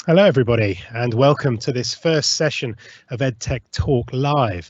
Hello, everybody, and welcome to this first session of EdTechTalk Live.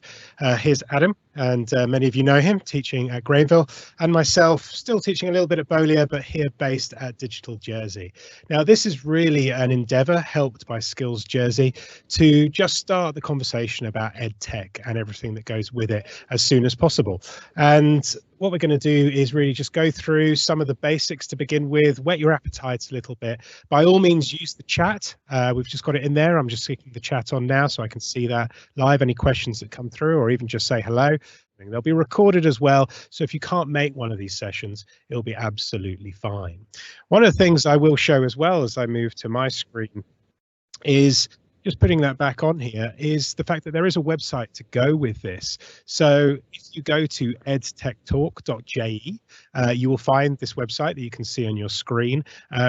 Here's Adam, and many of you know him, teaching at Granville, and myself, still teaching a little bit at Bowlier, but here based at Digital Jersey. Now, this is really an endeavour helped by Skills Jersey to just start the conversation about EdTech and everything that goes with it as soon as possible. And what we're going to do is really just go through some of the basics to begin with, whet your appetites a little bit. By all means, use the chat. We've just got it in there. I'm just clicking the chat on now so I can see that live. Any questions that come through, or even just say hello. They'll be recorded as well. So if you can't make one of these sessions, it'll be absolutely fine. One of the things I will show as well as I move to my screen is just putting that back on here is the fact that there is a website to go with this. So if you go to edtechtalk.je, you will find this website that you can see on your screen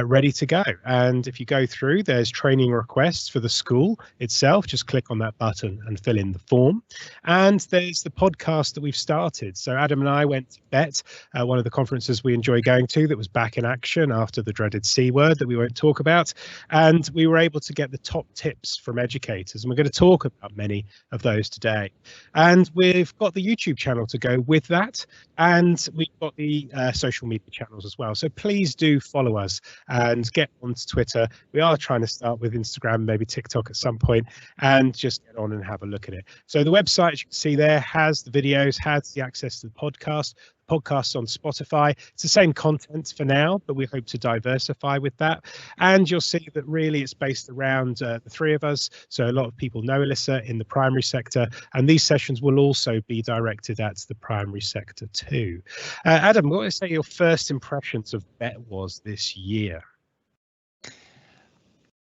ready to go. And if you go through, there's training requests for the school itself. Just click on that button and fill in the form. And there's the podcast that we've started. So Adam and I went to BET, one of the conferences we enjoy going to that was back in action after the dreaded C word that we won't talk about. And we were able to get the top tips from educators, and we're going to talk about many of those today. And we've got the YouTube channel to go with that, and we've got the social media channels as well. So please do follow us and get onto Twitter. We are trying to start with Instagram, maybe TikTok at some point, and just get on and have a look at it. So the website, as you can see there, has the videos, has the access to the podcast. Podcasts on Spotify. It's the same content for now, but we hope to diversify with that. And you'll see that really it's based around the three of us. So a lot of people know Alyssa in the primary sector, and these sessions will also be directed at the primary sector too. Adam, what would you say your first impressions of BET was this year?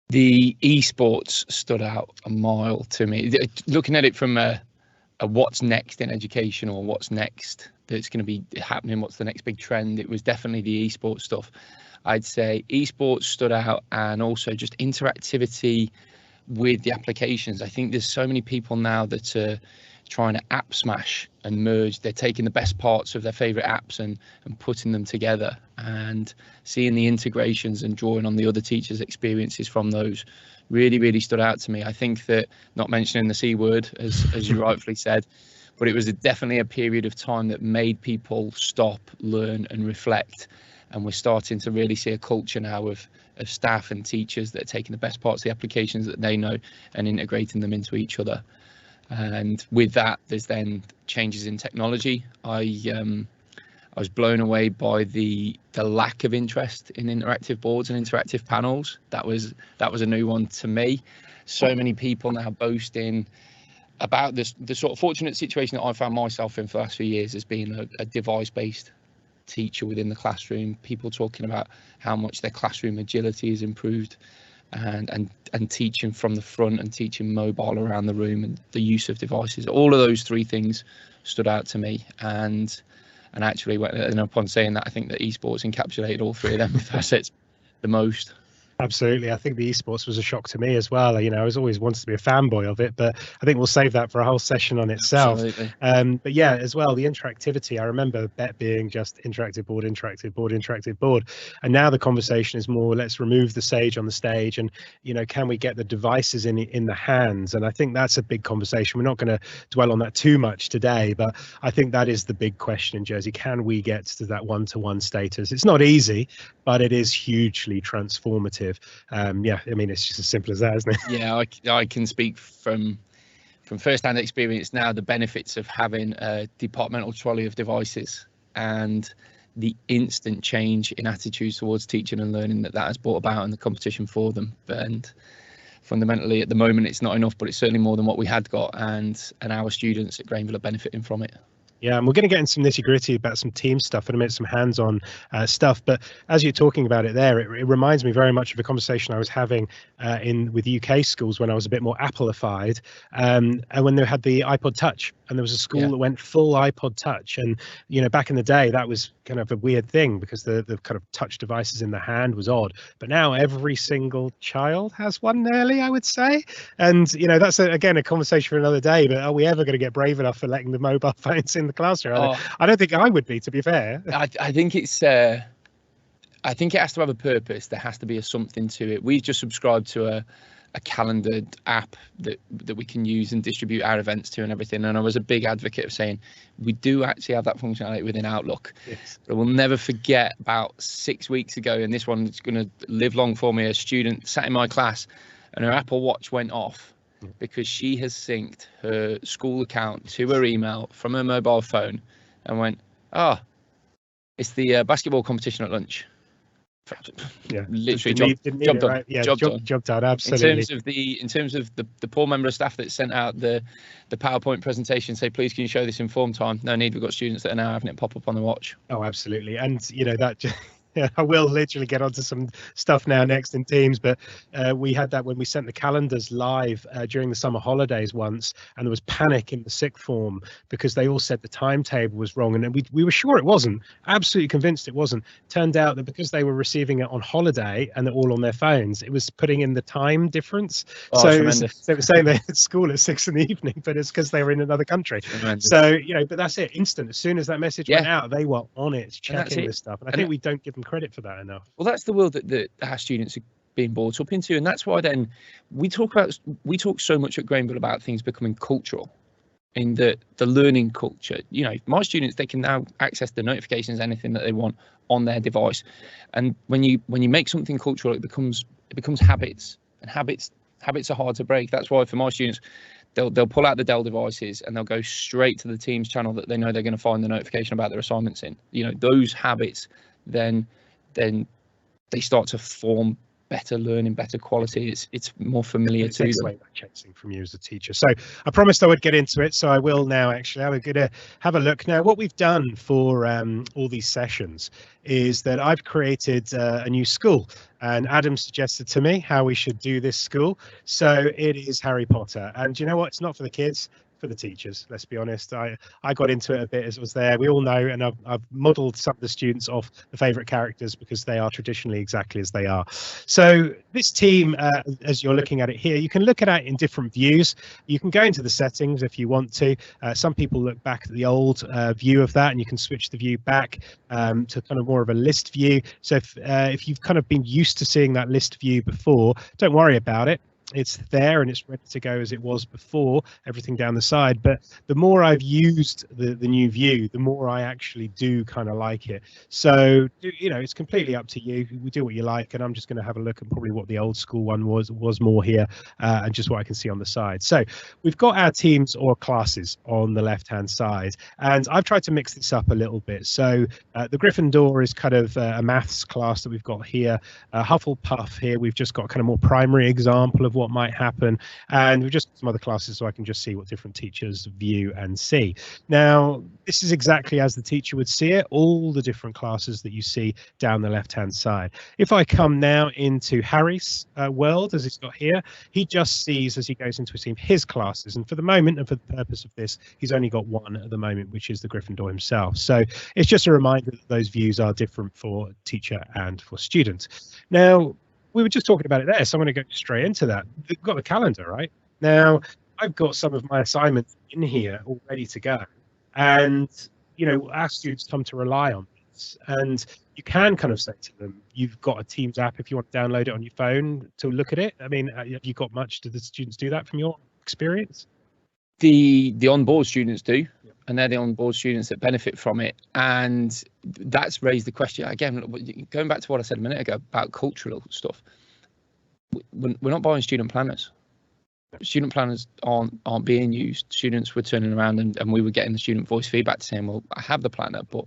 The esports stood out a mile to me. Looking at it from a what's next in education, or what's next that's going to be happening, what's the next big trend, it was definitely the esports stuff. I'd say esports stood out, and also just interactivity with the applications. I think there's so many people now that are trying to app smash and merge. They're taking the best parts of their favorite apps and putting them together, and seeing the integrations and drawing on the other teachers' experiences from those really stood out to me. I think that, not mentioning the C word, as you rightfully said, but it was definitely a period of time that made people stop, learn and reflect. And we're starting to really see a culture now of staff and teachers that are taking the best parts of the applications that they know and integrating them into each other. And with that, there's then changes in technology. I was blown away by the lack of interest in interactive boards and interactive panels. That was a new one to me. So many people now boasting about this. The sort of fortunate situation that I found myself in for the last few years as being a device-based teacher within the classroom. People talking about how much their classroom agility has improved, and teaching from the front and teaching mobile around the room and the use of devices. All of those three things stood out to me, and actually, and upon saying that, I think that esports encapsulated all three of them facets the most. Absolutely. I think the esports was a shock to me as well. You know, I was always wanted to be a fanboy of it, but I think we'll save that for a whole session on itself. But yeah, as well, the interactivity. I remember BET being just interactive board, interactive board, interactive board. And now the conversation is more, let's remove the sage on the stage, and, you know, can we get the devices in the hands? And I think that's a big conversation. We're not going to dwell on that too much today, but I think that is the big question in Jersey. Can we get to that one-to-one status? It's not easy, but it is hugely transformative. Yeah, I mean, it's just as simple as that, isn't it? Yeah, I can speak from first-hand experience now, the benefits of having a departmental trolley of devices and the instant change in attitudes towards teaching and learning that has brought about, and the competition for them. And fundamentally, at the moment, it's not enough, but it's certainly more than what we had got, and our students at Granville are benefiting from it. Yeah, and we're going to get into some nitty-gritty about some team stuff in a minute, some hands-on stuff. But as you're talking about it there, it reminds me very much of a conversation I was having with UK schools when I was a bit more Apple-ified, and when they had the iPod Touch, and there was a school that went full iPod Touch. And, you know, back in the day, that was kind of a weird thing because the kind of touch devices in the hand was odd. But now every single child has one nearly, I would say. And, you know, that's, again, a conversation for another day. But are we ever going to get brave enough for letting the mobile phones in the classroom? I don't think I would be, to be fair. I think it's I think it has to have a purpose. There has to be a something to it. We just subscribed to a calendared app that we can use and distribute our events to and everything. And I was a big advocate of saying we do actually have that functionality within Outlook. Yes. But I will never forget about 6 weeks ago, and this one's going to live long for me, a student sat in my class and her Apple Watch went off because she has synced her school account to her email from her mobile phone and went, it's the basketball competition at lunch. Yeah, literally job done. Right? Yeah, job done. Absolutely. In terms of the poor member of staff that sent out the PowerPoint presentation, say, please can you show this in form time? No need. We've got students that are now having it pop up on the watch. Oh, absolutely. And that. Yeah, I will literally get onto some stuff now next in Teams, but we had that when we sent the calendars live during the summer holidays once, and there was panic in the sixth form because they all said the timetable was wrong, and we were sure it wasn't, absolutely convinced it wasn't. Turned out that because they were receiving it on holiday and they're all on their phones, it was putting in the time difference. So they were saying they're at school at 6 PM, but it's because they were in another country. Tremendous. So, but that's it, instant. As soon as that message went out, they were on it, checking this stuff. And I think we don't give them credit for that enough. Well, that's the world that our students are being brought up into, and that's why then we talk so much at Grainville about things becoming cultural in the learning culture. My students, they can now access the notifications, anything that they want on their device, and when you make something cultural, it becomes habits, and habits are hard to break. That's why for my students, they'll pull out the Dell devices and they'll go straight to the Teams channel that they know they're going to find the notification about their assignments in. Those habits then they start to form better learning, better quality. It's more familiar to them. It takes away that chasing from you as a teacher. So I promised I would get into it, so I will now. Actually, I'm going to have a look now. What we've done for all these sessions is that I've created a new school, and Adam suggested to me how we should do this school. So it is Harry Potter, and you know what? It's not for the kids. For the teachers, let's be honest. I got into it a bit as it was there. We all know, and I've modelled some of the students off the favourite characters because they are traditionally exactly as they are. So this team, as you're looking at it here, you can look at it in different views. You can go into the settings if you want to. Some people look back at the old view of that, and you can switch the view back to kind of more of a list view. So if you've kind of been used to seeing that list view before, don't worry about it. It's there and it's ready to go as it was before, everything down the side. But the more I've used the new view, the more I actually do kind of like it. So, it's completely up to you. We do what you like, and I'm just going to have a look at probably what the old school one was more here, and just what I can see on the side. So we've got our teams or classes on the left-hand side, and I've tried to mix this up a little bit. So the Gryffindor is kind of a maths class that we've got here. Hufflepuff here, we've just got kind of more primary example of what might happen, and we've just got some other classes so I can just see what different teachers view and see. Now this is exactly as the teacher would see it, all the different classes that you see down the left hand side. If I come now into Harry's world, as it's got here, he just sees, as he goes into his team, his classes, and for the moment and for the purpose of this, he's only got one at the moment, which is the Gryffindor himself. So it's just a reminder that those views are different for teacher and for student. Now we were just talking about it there, so I'm going to go straight into that. We've got the calendar, right? Now, I've got some of my assignments in here all ready to go. And, our students come to rely on this. And you can kind of say to them, you've got a Teams app if you want to download it on your phone to look at it. I mean, have you got much? Do the students do that from your experience? The onboard students do. And they're the onboard students that benefit from it. And that's raised the question, again, going back to what I said a minute ago about cultural stuff. We're not buying student planners. Student planners aren't being used. Students were turning around and we were getting the student voice feedback saying, well, I have the planner, but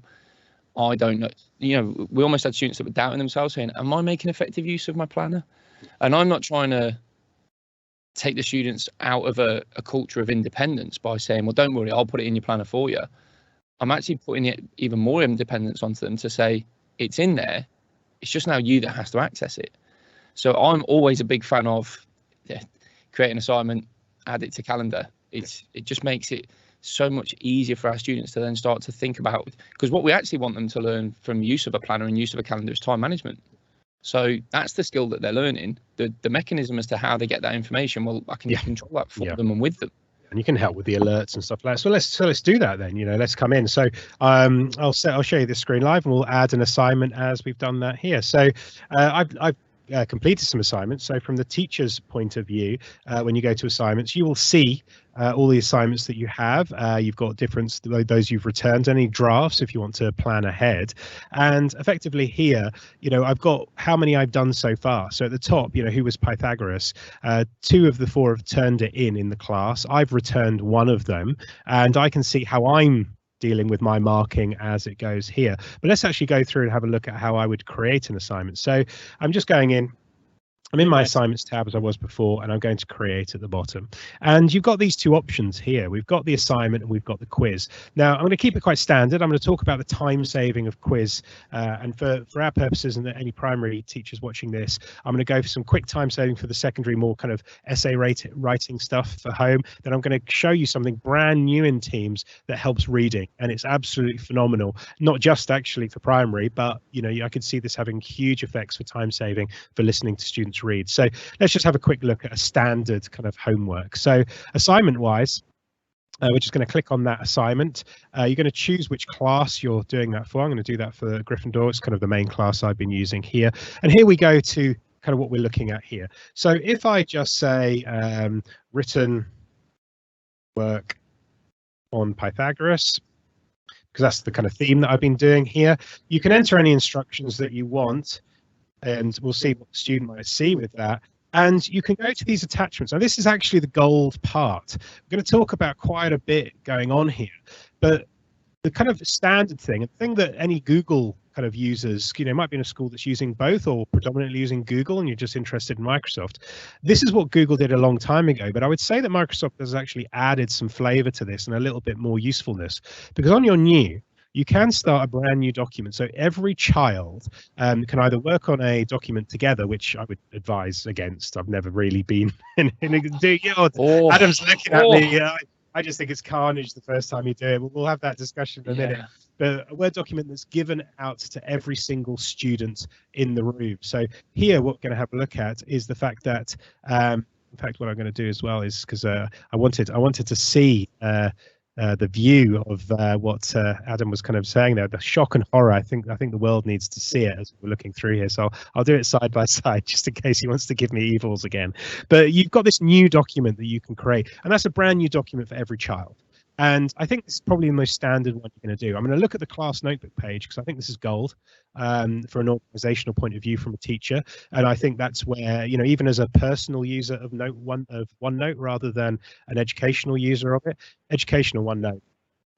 I don't know. We almost had students that were doubting themselves saying, am I making effective use of my planner? And I'm not trying to take the students out of a culture of independence by saying, well, don't worry, I'll put it in your planner for you. I'm actually putting it even more independence onto them to say, it's in there. It's just now you that has to access it. So I'm always a big fan of create an assignment, add it to calendar. It just makes it so much easier for our students to then start to think about, because what we actually want them to learn from use of a planner and use of a calendar is time management. So that's the skill that they're learning. The mechanism as to how they get that information, well, I can control that for them and with them. And you can help with the alerts and stuff like that. So let's do that then. Let's come in. So I'll show you the screen live, and we'll add an assignment as we've done that here. So I've completed some assignments. So from the teacher's point of view, when you go to assignments, you will see all the assignments that you have. You've got different, those you've returned, any drafts if you want to plan ahead. And effectively here, I've got how many I've done so far. So at the top, who was Pythagoras? 2 of the 4 have turned it in the class. I've returned 1 of them, and I can see how I'm dealing with my marking as it goes here. But let's actually go through and have a look at how I would create an assignment. So I'm just going in. I'm in my assignments tab as I was before, and I'm going to create at the bottom. And you've got these 2 options here. We've got the assignment and we've got the quiz. Now, I'm going to keep it quite standard. I'm going to talk about the time saving of quiz. And for our purposes and any primary teachers watching this, I'm going to go for some quick time saving for the secondary, more kind of essay writing stuff for home. Then I'm going to show you something brand new in Teams that helps reading. And it's absolutely phenomenal, not just actually for primary, but I could see this having huge effects for time saving for listening to students read. So let's just have a quick look at a standard kind of homework. So assignment wise, we're just going to click on that assignment. You're going to choose which class you're doing that for. I'm going to do that for Gryffindor. It's kind of the main class I've been using here. And here we go to kind of what we're looking at here. So if I just say written work on Pythagoras, because that's the kind of theme that I've been doing here, you can enter any instructions that you want, and we'll see what the student might see with that. And you can go to these attachments. Now, this is actually the gold part. We're going to talk about quite a bit going on here, but the kind of standard thing, and the thing that any Google kind of users, might be in a school that's using both or predominantly using Google, and you're just interested in Microsoft. This is what Google did a long time ago, but I would say that Microsoft has actually added some flavor to this and a little bit more usefulness, because on your new, you can start a brand new document. So every child can either work on a document together, which I would advise against. I've never really been in Adam's looking at me. I just think it's carnage the first time you do it. We'll have that discussion in a minute. But a Word document that's given out to every single student in the room. So here, what we're going to have a look at is the fact that, in fact, what I'm going to do as well is, because I wanted to see the view of what Adam was kind of saying there, the shock and horror. I think the world needs to see it as we're looking through here. So I'll do it side by side, just in case he wants to give me evils again. But you've got this new document that you can create, and that's a brand new document for every child. And I think this is probably the most standard one you're going to do. I'm going to look at the class notebook page, because I think this is gold for an organizational point of view from a teacher. And I think that's where, even as a personal user of OneNote rather than an educational user of it, educational OneNote,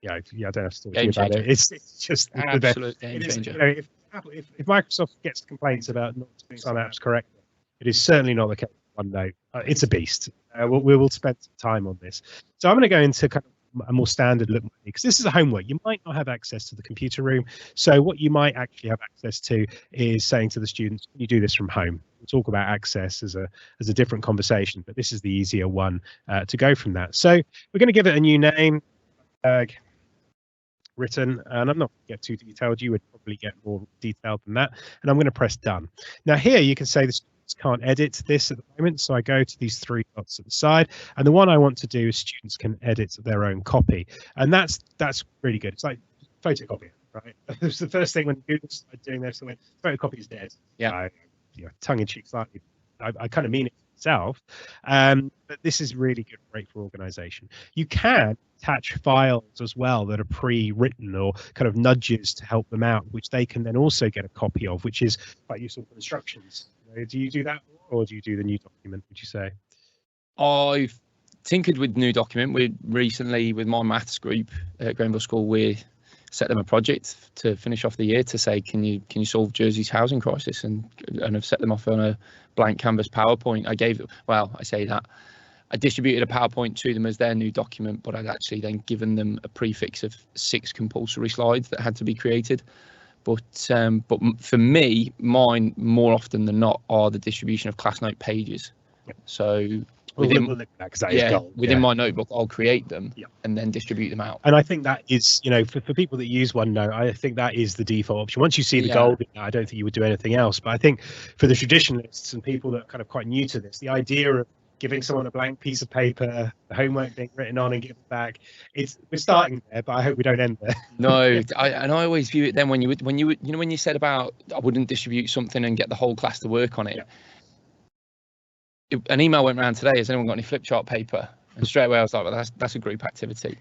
I don't have to talk to you about it. It's just absolute game changer. If Microsoft gets complaints about not doing some apps correctly, it is certainly not the case with OneNote. It's a beast. We will spend some time on this. So I'm going to go into kind of a more standard look, because this is a homework. You might not have access to the computer room. So what you might actually have access to is saying to the students, you do this from home. We'll talk about access as a different conversation, but this is the easier one to go from that. So we're going to give it a new name, written, and I'm not going to get too detailed. You would probably get more detailed than that. And I'm going to press done. Now here you can say the students can't edit this at the moment, so I go to these 3 dots at the side, and the one I want to do is students can edit their own copy, and that's really good. It's like photocopy, right? It's the first thing when Google started doing this, when photocopy is dead. Tongue in cheek slightly, I kind of mean it myself, but this is really good, great for organization. You can attach files as well that are pre-written or kind of nudges to help them out, which they can then also get a copy of, which is quite useful for instructions. Do you do that, or do you do the new document, would you say? I've tinkered with new document. We recently, with my maths group at Granville School, we set them a project to finish off the year to say, can you solve Jersey's housing crisis, and have set them off on a blank canvas PowerPoint. I distributed a PowerPoint to them as their new document, but I'd actually then given them a prefix of 6 compulsory slides that had to be created. But for me, mine more often than not are the distribution of class note pages. Yep. So within my notebook, I'll create them and then distribute them out. And I think that is, for people that use OneNote, I think that is the default option. Once you see the gold, I don't think you would do anything else. But I think for the traditionalists and people that are kind of quite new to this, the idea of giving someone a blank piece of paper, the homework being written on and given back. We're starting there, but I hope we don't end there. No, I always view it then when you said about I wouldn't distribute something and get the whole class to work on it. An email went around today, has anyone got any flip chart paper? And straight away I was like, well, that's a group activity.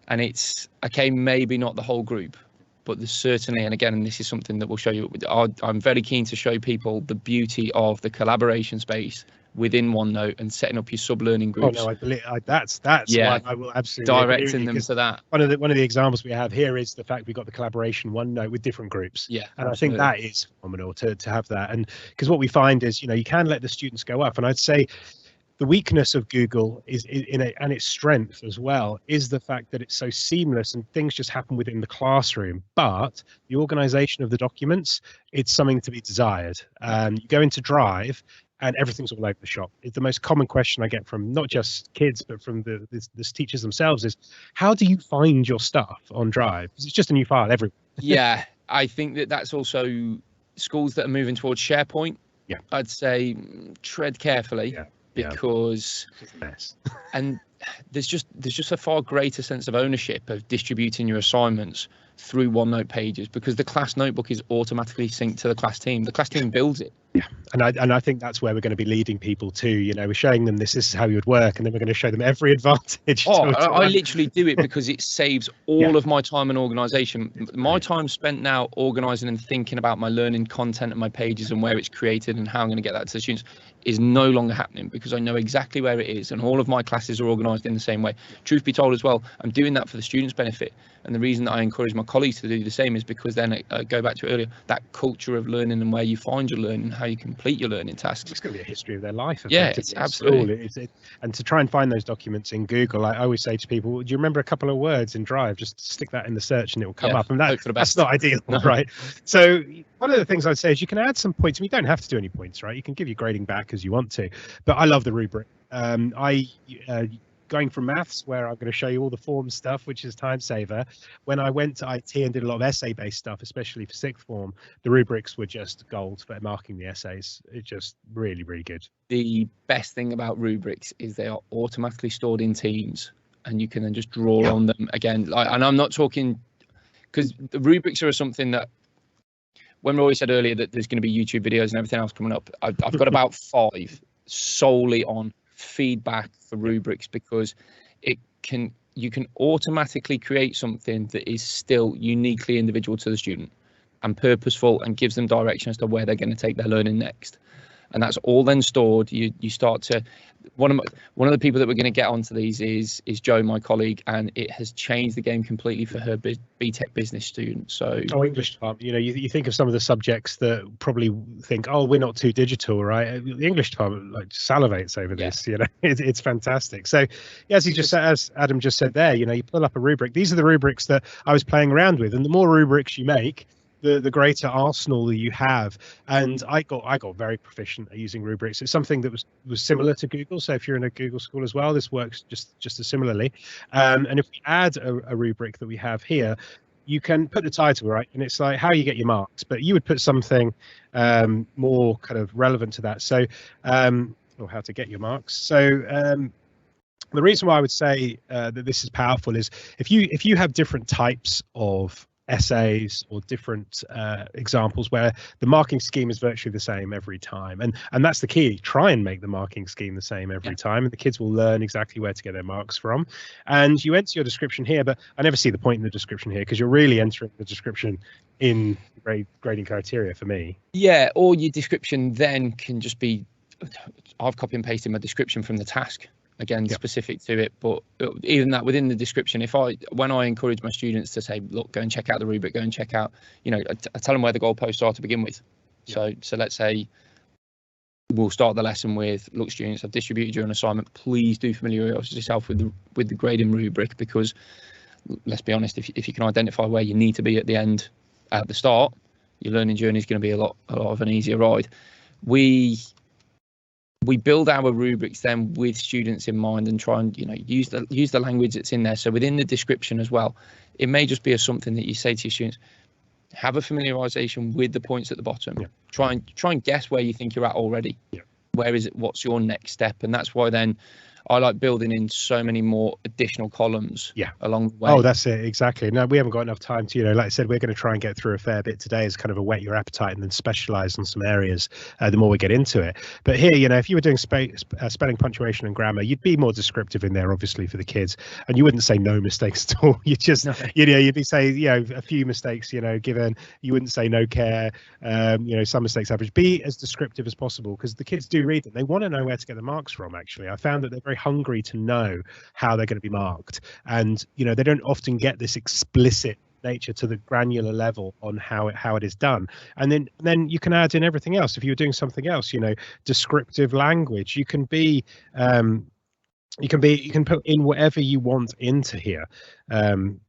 And it's okay, maybe not the whole group, but there's certainly, and again, this is something that we'll show you, I'm very keen to show people the beauty of the collaboration space within OneNote and setting up your sub-learning groups. Oh no, I believe that's why I will absolutely directing them to that. One of the examples we have here is the fact we've got the collaboration OneNote with different groups. Yeah, and absolutely. I think that is phenomenal to have that. And because what we find is, you can let the students go up, and I'd say the weakness of Google is and its strength as well is the fact that it's so seamless and things just happen within the classroom. But the organization of the documents, it's something to be desired. You go into Drive and everything's all over the shop. It's the most common question I get from not just kids, but from the teachers themselves is, how do you find your stuff on Drive? Because it's just a new file everywhere. Yeah, I think that's also schools that are moving towards SharePoint. Yeah, I'd say tread carefully. Yeah. Because it's a mess. And there's just a far greater sense of ownership of distributing your assignments through OneNote pages, because the class notebook is automatically synced to the class team. The class team builds it. Yeah, and I think that's where we're going to be leading people to. We're showing them this is how you would work, and then we're going to show them every advantage. I literally do it because it saves all of my time and organisation. My time spent now organising and thinking about my learning content and my pages and where it's created and how I'm going to get that to the students is no longer happening, because I know exactly where it is, and all of my classes are organised in the same way. Truth be told as well, I'm doing that for the students' benefit, and the reason that I encourage my colleagues to do the same is because then I go back to it earlier, that culture of learning and where you find your learning, how you complete your learning tasks. It's going to be a history of their life. Yeah, it's absolutely. And to try and find those documents in Google, I always say to people, do you remember a couple of words in Drive? Just stick that in the search and it will come up. And that's not ideal, right? So one of the things I'd say is you can add some points. You don't have to do any points, right? You can give your grading back as you want to, but I love the rubric. Going from maths, where I'm going to show you all the form stuff, which is time saver. When I went to IT and did a lot of essay-based stuff, especially for sixth form, the rubrics were just gold for marking the essays. It's just really, really good. The best thing about rubrics is they are automatically stored in Teams, and you can then just draw on them again. And I'm not talking, because the rubrics are something that, when we always said earlier that there's going to be YouTube videos and everything else coming up, I've got about 5 solely on feedback for rubrics, because you can automatically create something that is still uniquely individual to the student and purposeful and gives them direction as to where they're going to take their learning next. And that's all then stored. You start to, one of the people that we're going to get onto these is Jo, my colleague, and it has changed the game completely for her BTEC business students. So English department, you think of some of the subjects that probably think, oh, we're not too digital, right? The English department salivates over this. It's fantastic. So as Adam just said there, you pull up a rubric. These are the rubrics that I was playing around with, and the more rubrics you make, the greater arsenal that you have. And I got very proficient at using rubrics. It's something that was similar to Google. So if you're in a Google school as well, this works just as similarly. And if we add a rubric that we have here, you can put the title, right? And it's like how you get your marks, but you would put something more kind of relevant to that. So or how to get your marks. So the reason why I would say that this is powerful is if you have different types of essays or different examples where the marking scheme is virtually the same every time, and that's the key. Try and make the marking scheme the same every time, and the kids will learn exactly where to get their marks from. And you enter your description here, but I never see the point in the description here, because you're really entering the description in grading criteria for me. Or your description then can just be, I've copy and pasted my description from the task, again, specific to it. But even that, within the description, when I encourage my students to say, look, go and check out the rubric, go and check out, I tell them where the goalposts are to begin with. So let's say we'll start the lesson with, look, students, I've distributed your assignment. Please do familiarise yourself with the grading rubric, because let's be honest, if you can identify where you need to be at the end, at the start, your learning journey is going to be a lot of an easier ride. We build our rubrics then with students in mind, and try and use the language that's in there. So within the description as well, it may just be something that you say to your students, have a familiarisation with the points at the bottom. Try and guess where you think you're at already. where is it, what's your next step? And that's why then I like building in so many more additional columns along the way. Oh, that's it. Exactly. No, we haven't got enough time to, like I said, we're going to try and get through a fair bit today as kind of a whet your appetite and then specialize on some areas the more we get into it. But here, if you were doing spelling, punctuation and grammar, you'd be more descriptive in there, obviously, for the kids. And you wouldn't say no mistakes at all. You just, you'd be saying, a few mistakes, given. You wouldn't say no care, some mistakes average. Be as descriptive as possible, because the kids do read them. They want to know where to get the marks from, actually. I found that they're very hungry to know how they're going to be marked. And, they don't often get this explicit nature to the granular level on how it is done. And then you can add in everything else. If you're doing something else, descriptive language, you can put in whatever you want into here. And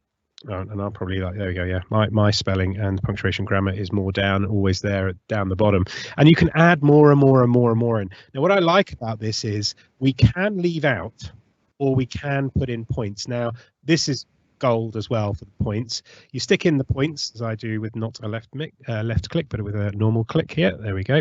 I'll probably there we go. Yeah, my spelling and punctuation grammar is more always there down the bottom, and you can add more and more and more and more in. Now, what I like about this is we can leave out, or we can put in points. Now, this is gold as well for the points. You stick in the points, as I do with not a left click, but with a normal click here. There we go.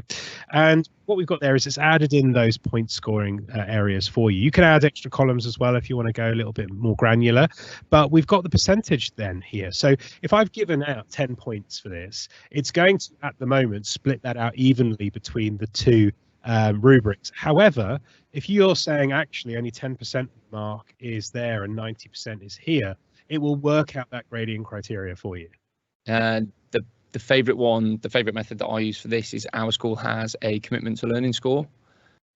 And what we've got there is it's added in those point scoring areas for you. You can add extra columns as well if you want to go a little bit more granular, but we've got the percentage then here. So if I've given out 10 points for this, it's going to, at the moment, split that out evenly between the two rubrics. However, if you're saying actually only 10% of the mark is there and 90% is here, it will work out that grading criteria for you. And the favorite method that I use for this is our school has a commitment to learning score,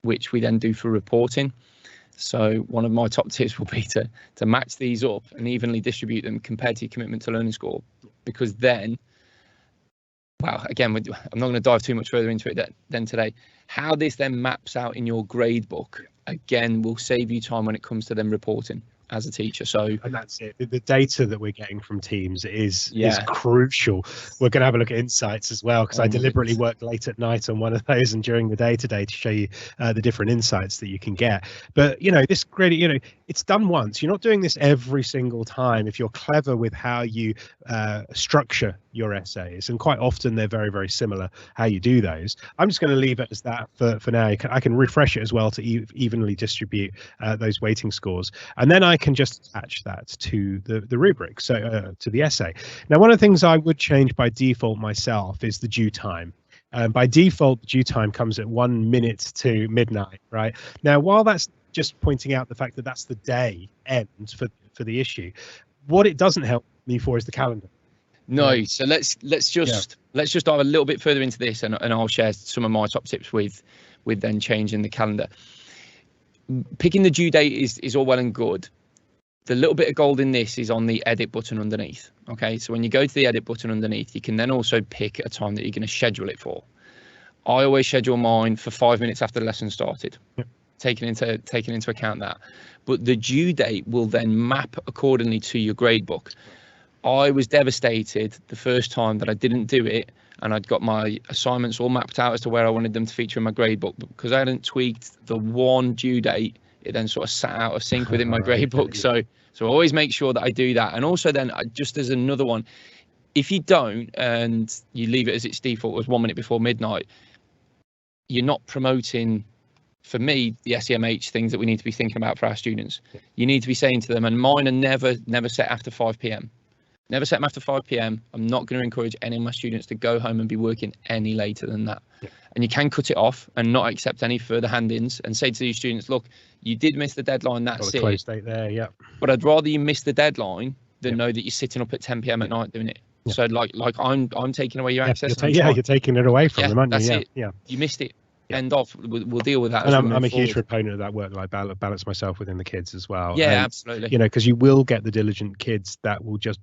which we then do for reporting. So one of my top tips will be to match these up and evenly distribute them compared to your commitment to learning score, because then, again, I'm not going to dive too much further into it than today. How this then maps out in your grade book, again, will save you time when it comes to them reporting as a teacher. And that's it. The data that we're getting from teams is crucial. We're going to have a look at insights as well, because I deliberately worked late at night on one of those and during the day today to show you the different insights that you can get. But this grading, it's done once. You're not doing this every single time if you're clever with how you structure your essays, and quite often they're very, very similar how you do those. I'm just going to leave it as that for now. I can refresh it as well to evenly distribute those weighting scores, and then I can just attach that to the rubric, so to the essay. Now, one of the things I would change by default myself is the due time. By default, the due time comes at 1 minute to midnight, right? Now, while that's just pointing out the fact that that's the day end for the issue, what it doesn't help me for is the calendar. No, so let's just dive a little bit further into this, and I'll share some of my top tips with then changing the calendar. Picking the due date is all well and good. The little bit of gold in this is on the edit button underneath. Okay, so when you go to the edit button underneath, you can then also pick a time that you're going to schedule it for. I always schedule mine for 5 minutes after the lesson started, taking into account that. But the due date will then map accordingly to your grade book. I was devastated the first time that I didn't do it, and I'd got my assignments all mapped out as to where I wanted them to feature in my grade book, but because I hadn't tweaked the one due date, it then sort of sat out of sync within my grade book. So I always make sure that I do that. And also then, just as another one, if you don't and you leave it as its default as 1 minute before midnight, you're not promoting, for me, the SEMH things that we need to be thinking about for our students. You need to be saying to them, and mine are never set after 5 p.m. Never set them after 5 p.m. I'm not going to encourage any of my students to go home and be working any later than that. And you can cut it off and not accept any further hand-ins and say to these students, look, you did miss the deadline, that's it. Close date there, But I'd rather you miss the deadline than know that you're sitting up at 10 p.m. at night doing it. So like I'm taking away your access. You're taking it away from them, aren't you? That's it. You missed it. End off. We'll deal with that. And I'm a huge proponent of that work-life balance myself within the kids as well. Yeah, absolutely. Because you will get the diligent kids that will just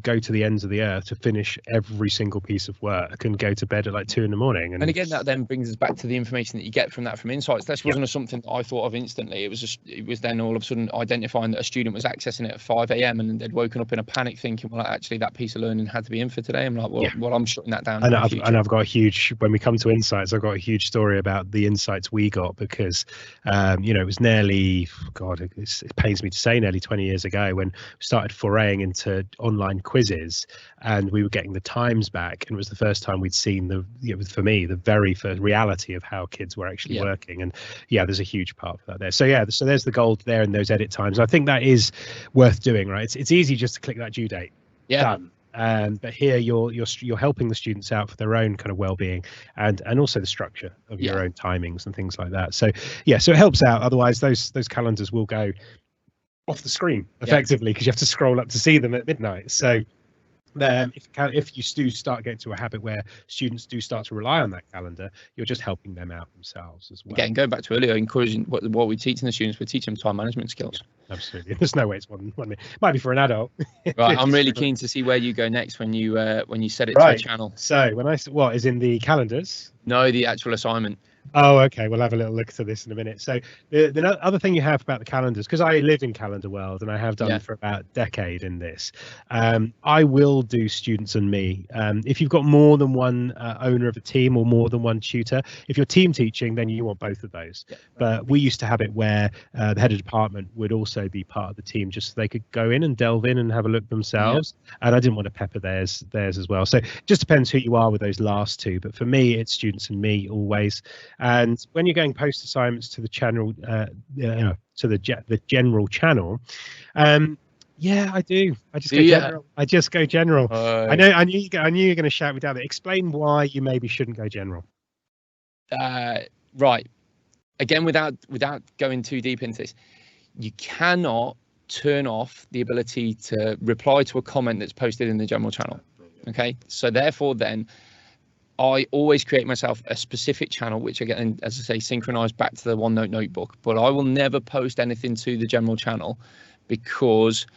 go to the ends of the earth to finish every single piece of work and go to bed at like 2 a.m. And again, that then brings us back to the information that you get from insights. This wasn't something that I thought of instantly. It was then all of a sudden identifying that a student was accessing it at 5 a.m. and they'd woken up in a panic thinking, well, actually that piece of learning had to be in for today. I'm like, well, I'm shutting that down. And I've got a huge, when we come to insights, I've got a huge story about the insights we got, because it was nearly, it pains me to say, nearly 20 years ago when we started foraying into online online quizzes, and we were getting the times back, and it was the first time we'd seen for me, the very first reality of how kids were actually working. And yeah, there's a huge part for that there. So yeah, so there's the gold there in those edit times. I think that is worth doing, right? It's easy just to click that due date. Done. But here you're helping the students out for their own kind of well-being, and also the structure of your own timings and things like that. So yeah, so it helps out. Otherwise those calendars will go off the screen effectively, because you have to scroll up to see them at midnight. So if you do start getting to a habit where students do start to rely on that calendar, you're just helping them out themselves as well. Again, going back to earlier, encouraging what we're teaching the students, we're teaching them time management skills. Absolutely. There's no way it's one minute. Might be for an adult. Right. I'm really keen to see where you go next when you set it to a channel. So what is in the calendars? No, the actual assignment. Oh, okay. We'll have a little look to this in a minute. So the other thing you have about the calendars, because I live in calendar world and I have done for about a decade in this, I will do students and me. If you've got more than one owner of a team or more than one tutor, if you're team teaching, then you want both of those. But we used to have it where the head of department would also be part of the team, just so they could go in and delve in and have a look themselves. And I didn't want to pepper theirs as well. So it just depends who you are with those last two. But for me, it's students and me always. And when you're going post assignments to the channel, to the general channel, yeah, I do. I just go general. I just go general. I knew you were going to shout me down there. Explain why you maybe shouldn't go general. Right. Again, without going too deep into this, you cannot turn off the ability to reply to a comment that's posted in the general channel. Okay, so therefore then I always create myself a specific channel, which again, as I say, synchronize back to the OneNote notebook, but I will never post anything to the general channel, because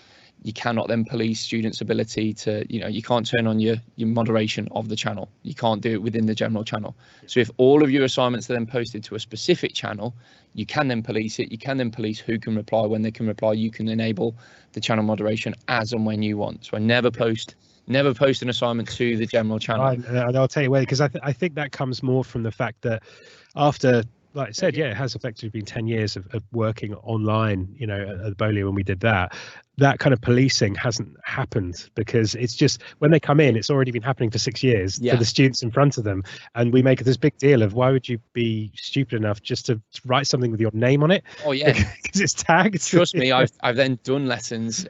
you cannot then police students' ability to, you can't turn on your moderation of the channel. You can't do it within the general channel. So if all of your assignments are then posted to a specific channel, you can then police it. You can then police who can reply, when they can reply. You can enable the channel moderation as and when you want. So I never post an assignment to the general channel. And I'll tell you why, because I think that comes more from the fact that after, like I said, it has effectively been 10 years of working online, at Bowley when we did that kind of policing hasn't happened, because it's just when they come in, it's already been happening for 6 years for the students in front of them. And we make this big deal of, why would you be stupid enough just to write something with your name on it? Oh, yeah. Because it's tagged. Trust me, I've then done lessons.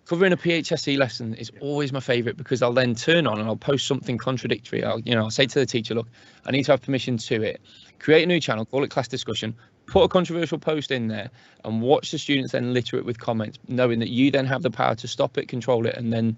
Covering a PHSE lesson is always my favorite, because I'll then turn on and I'll post something contradictory. I'll say to the teacher, look, I need to have permission to it. Create a new channel, call it class discussion, put a controversial post in there, and watch the students then litter it with comments, knowing that you then have the power to stop it, control it, and then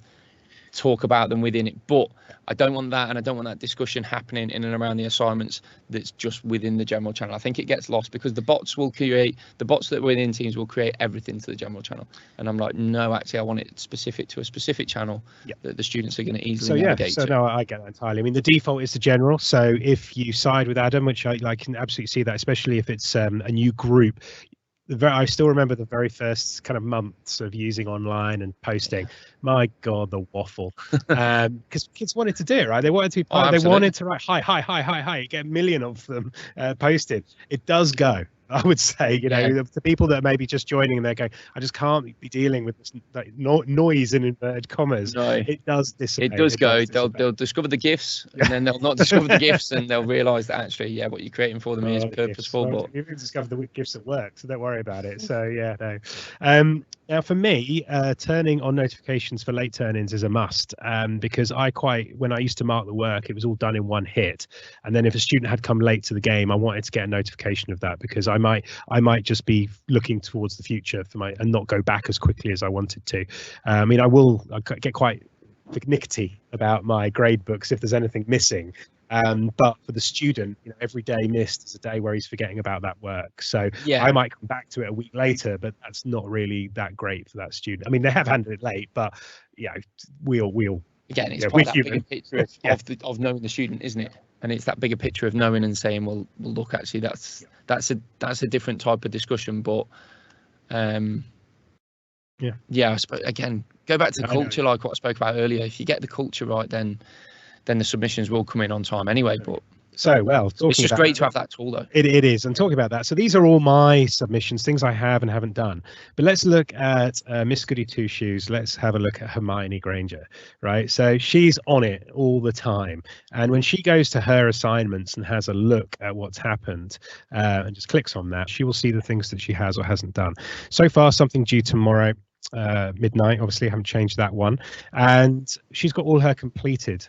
talk about them within it. But I don't want that, and I don't want that discussion happening in and around the assignments that's just within the general channel. I think it gets lost, because the bots that within teams will create everything to the general channel, and I'm like, no, actually I want it specific to a specific channel that the students are going to easily navigate to. No, I get that entirely. I mean, the default is the general, so if you side with Adam, which I can absolutely see that, especially if it's a new group. I still remember the very first kind of months of using online and posting. My God, the waffle! Because kids wanted to do it, right? They wanted to be. They wanted to write hi. Get a million of them posted. It does go. I would say, the people that are maybe just joining and they're going, I just can't be dealing with this noise in inverted commas. No, it does dissipate. It does go. They'll discover the gifts, and then they'll not discover the gifts, and they'll realise that actually, what you're creating for them is purposeful. But you can discover the gifts at work, so don't worry about it. So no. Now, for me, turning on notifications for late turn-ins is a must, because when I used to mark the work, it was all done in one hit. And then if a student had come late to the game, I wanted to get a notification of that, because I might just be looking towards the future and not go back as quickly as I wanted to. I mean, I get quite finicky about my grade books if there's anything missing. But for the student, every day missed is a day where he's forgetting about that work. So I might come back to it a week later, but that's not really that great for that student. I mean, they have handled it late, but we'll again, it's part of that bigger picture of knowing the student, isn't it? And it's that bigger picture of knowing and saying, well, look, actually, that's a different type of discussion. But I suppose, again, go back to the culture, like what I spoke about earlier. If you get the culture right, then the submissions will come in on time anyway. But So, well, It's just great to have that tool, though. It is. And talking about that, so these are all my submissions, things I have and haven't done. But let's look at Miss Goody Two Shoes. Let's have a look at Hermione Granger, right? So she's on it all the time. And when she goes to her assignments and has a look at what's happened and just clicks on that, she will see the things that she has or hasn't done. So far, something due tomorrow, midnight. Obviously, I haven't changed that one. And she's got all her completed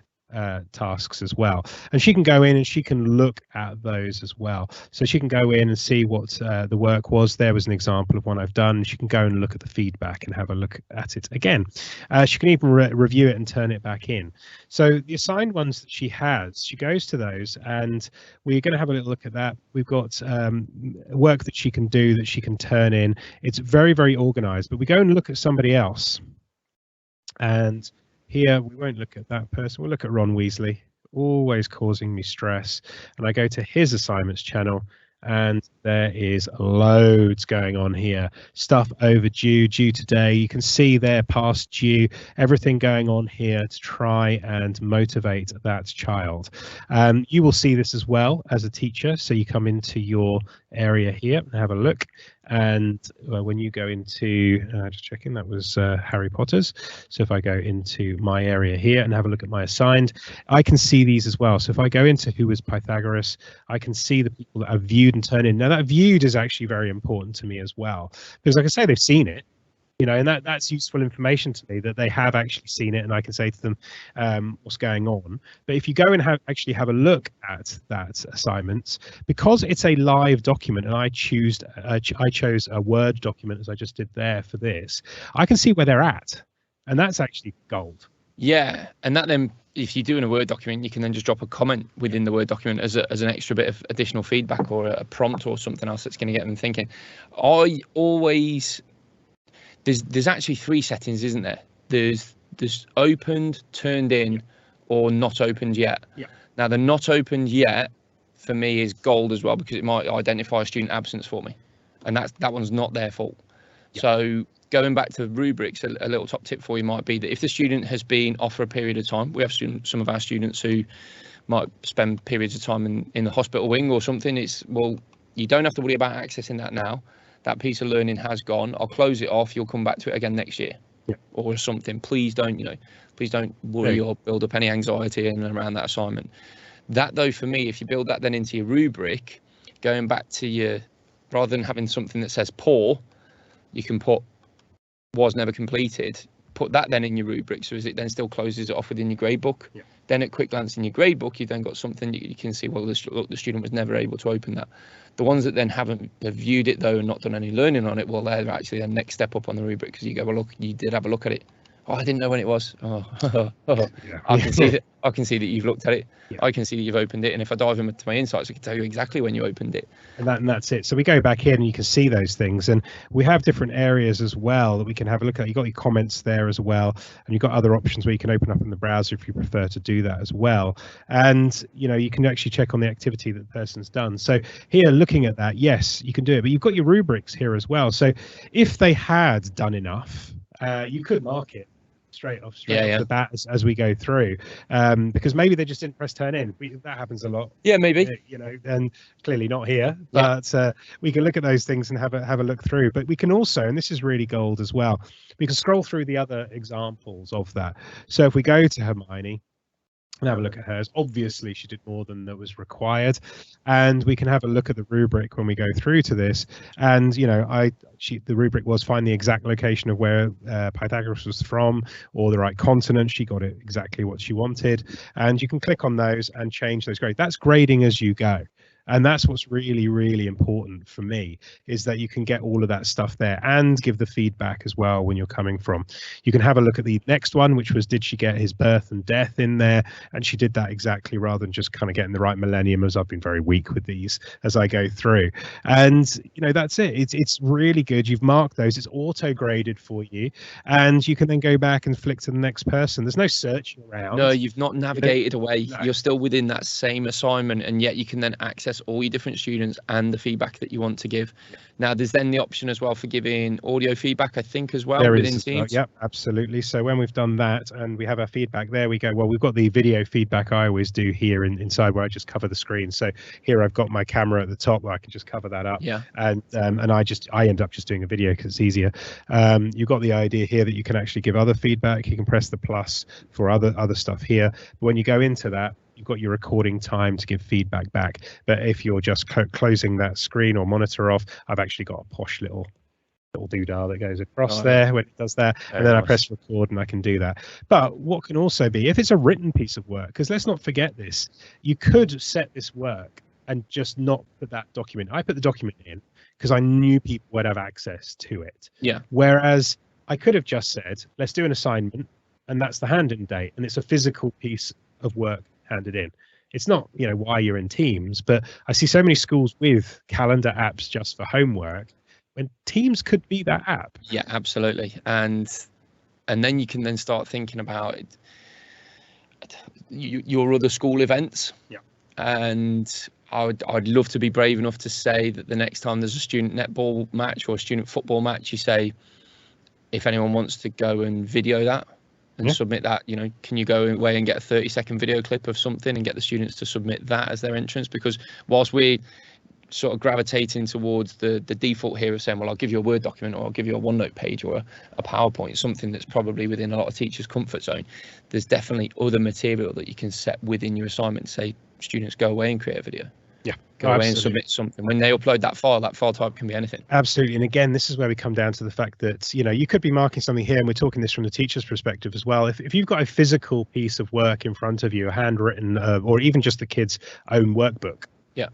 tasks as well, and she can go in and she can look at those as well. So she can go in and see what the work was. There was an example of one I've done. She can go and look at the feedback and have a look at it again. She can even review it and turn it back in. So the assigned ones that she has, she goes to those, and we're going to have a little look at that. We've got work that she can do, that she can turn in. It's very, very organized. But we go and look at somebody else, and here, we won't look at that person. We'll look at Ron Weasley, always causing me stress. And I go to his assignments channel, and there is loads going on here. Stuff overdue, due today. You can see there past due, everything going on here to try and motivate that child. You will see this as well as a teacher. So you come into your area here and have a look. And when you go into, just checking, that was Harry Potter's. So if I go into my area here and have a look at my assigned, I can see these as well. So if I go into who was Pythagoras, I can see the people that have viewed and turned in. Now that viewed is actually very important to me as well, because like I say, they've seen it. And that's useful information to me, that they have actually seen it, and I can say to them what's going on. But if you go and actually have a look at that assignment, because it's a live document, and I chose a Word document, as I just did there for this, I can see where they're at, and that's actually gold. Yeah, and that then, if you do in a Word document, you can then just drop a comment within the Word document as an extra bit of additional feedback, or a prompt or something else that's going to get them thinking. I always... There's actually 3 settings, isn't there? There's opened, turned in, or not opened yet. Yeah. Now, the not opened yet for me is gold as well, because it might identify a student absence for me, and that one's not their fault. Yeah. So going back to rubrics, a little top tip for you might be that if the student has been off for a period of time, we have some of our students who might spend periods of time in the hospital wing or something. You don't have to worry about accessing that now. That piece of learning has gone. I'll close it off. You'll come back to it again next year, or something. Please don't worry or build up any anxiety in and around that assignment. That, though, for me, if you build that then into your rubric, going back to rather than having something that says poor, you can put was never completed. Put that then in your rubric, so as it then still closes it off within your grade book. Yeah. Then at quick glance in your grade book, you've then got something that you can see, well, the student was never able to open that. The ones that then have viewed it, though, and not done any learning on it, well, they're actually the next step up on the rubric, because you go, well, look, you did have a look at it. Oh, I didn't know when it was. Yeah. I can see that. I can see that you've looked at it. Yeah. I can see that you've opened it. And if I dive into my insights, I can tell you exactly when you opened it. And that's it. So we go back in and you can see those things. And we have different areas as well that we can have a look at. You've got your comments there as well. And you've got other options where you can open up in the browser if you prefer to do that as well. And, you can actually check on the activity that the person's done. So here, looking at that, yes, you can do it. But you've got your rubrics here as well. So if they had done enough, you could mark it straight off the bat as we go through, because maybe they just didn't press turn in. That happens a lot. Yeah, maybe. And clearly not here. But we can look at those things and have a look through. But we can also, and this is really gold as well, we can scroll through the other examples of that. So if we go to Hermione and have a look at hers, obviously she did more than that was required, and we can have a look at the rubric when we go through to this. And the rubric was find the exact location of where Pythagoras was from, or the right continent. She got it exactly what she wanted, and you can click on those and change those grades. That's grading as you go. And that's what's really, really important for me, is that you can get all of that stuff there and give the feedback as well when you're coming from. You can have a look at the next one, which was, did she get his birth and death in there? And she did that exactly, rather than just kind of getting the right millennium, as I've been very weak with these as I go through. And, that's it. It's really good. You've marked those. It's auto graded for you. And you can then go back and flick to the next person. There's no searching around. No, you've not navigated away. No. You're still within that same assignment, and yet you can then access access all your different students and the feedback that you want to give. Now, there's then the option as well for giving audio feedback, I think, as well within Teams. Yep, absolutely. So when we've done that and we have our feedback there, we go, well, we've got the video feedback I always do here inside where I just cover the screen. So here I've got my camera at the top where I can just cover that up. Yeah. And I end up just doing a video because it's easier. You've got the idea here that you can actually give other feedback. You can press the plus for other stuff here. But when you go into that, you've got your recording time to give feedback back. But if you're just closing that screen or monitor off, I've actually got a posh little doodah that goes across there when it does that. Very and then nice. I press record and I can do that. But what can also be, if it's a written piece of work, because let's not forget this, you could set this work and just not put that document. I put the document in because I knew people would have access to it. Yeah. Whereas I could have just said, let's do an assignment, and that's the hand-in date, and it's a physical piece of work handed in. It's not, why you're in Teams, but I see so many schools with calendar apps just for homework when Teams could be that app. Yeah, absolutely. And then you can then start thinking about it, your other school events. Yeah. And I'd love to be brave enough to say that the next time there's a student netball match or a student football match, you say, if anyone wants to go and video that and submit that, can you go away and get a 30-second video clip of something and get the students to submit that as their entrance? Because whilst we're sort of gravitating towards the default here of saying, well, I'll give you a Word document or I'll give you a OneNote page or a PowerPoint, something that's probably within a lot of teachers' comfort zone, there's definitely other material that you can set within your assignment. Say, students go away and create a video. Yeah, go away and submit something. When they upload that file type can be anything. Absolutely. And again, this is where we come down to the fact that, you could be marking something here, and we're talking this from the teacher's perspective as well. If you've got a physical piece of work in front of you, a handwritten, or even just the kid's own workbook,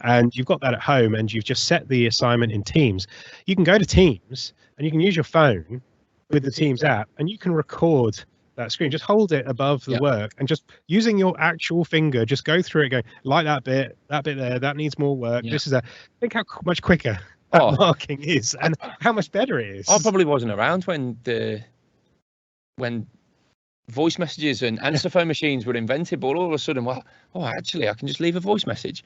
and you've got that at home and you've just set the assignment in Teams, you can go to Teams and you can use your phone with the Teams app and you can record that screen. Just hold it above the work and just using your actual finger, just go through it, go like that bit there, that needs more work. This is think how much quicker that marking is and how much better it is. I probably wasn't around when voice messages and answer phone machines were invented, but all of a sudden, actually I can just leave a voice message.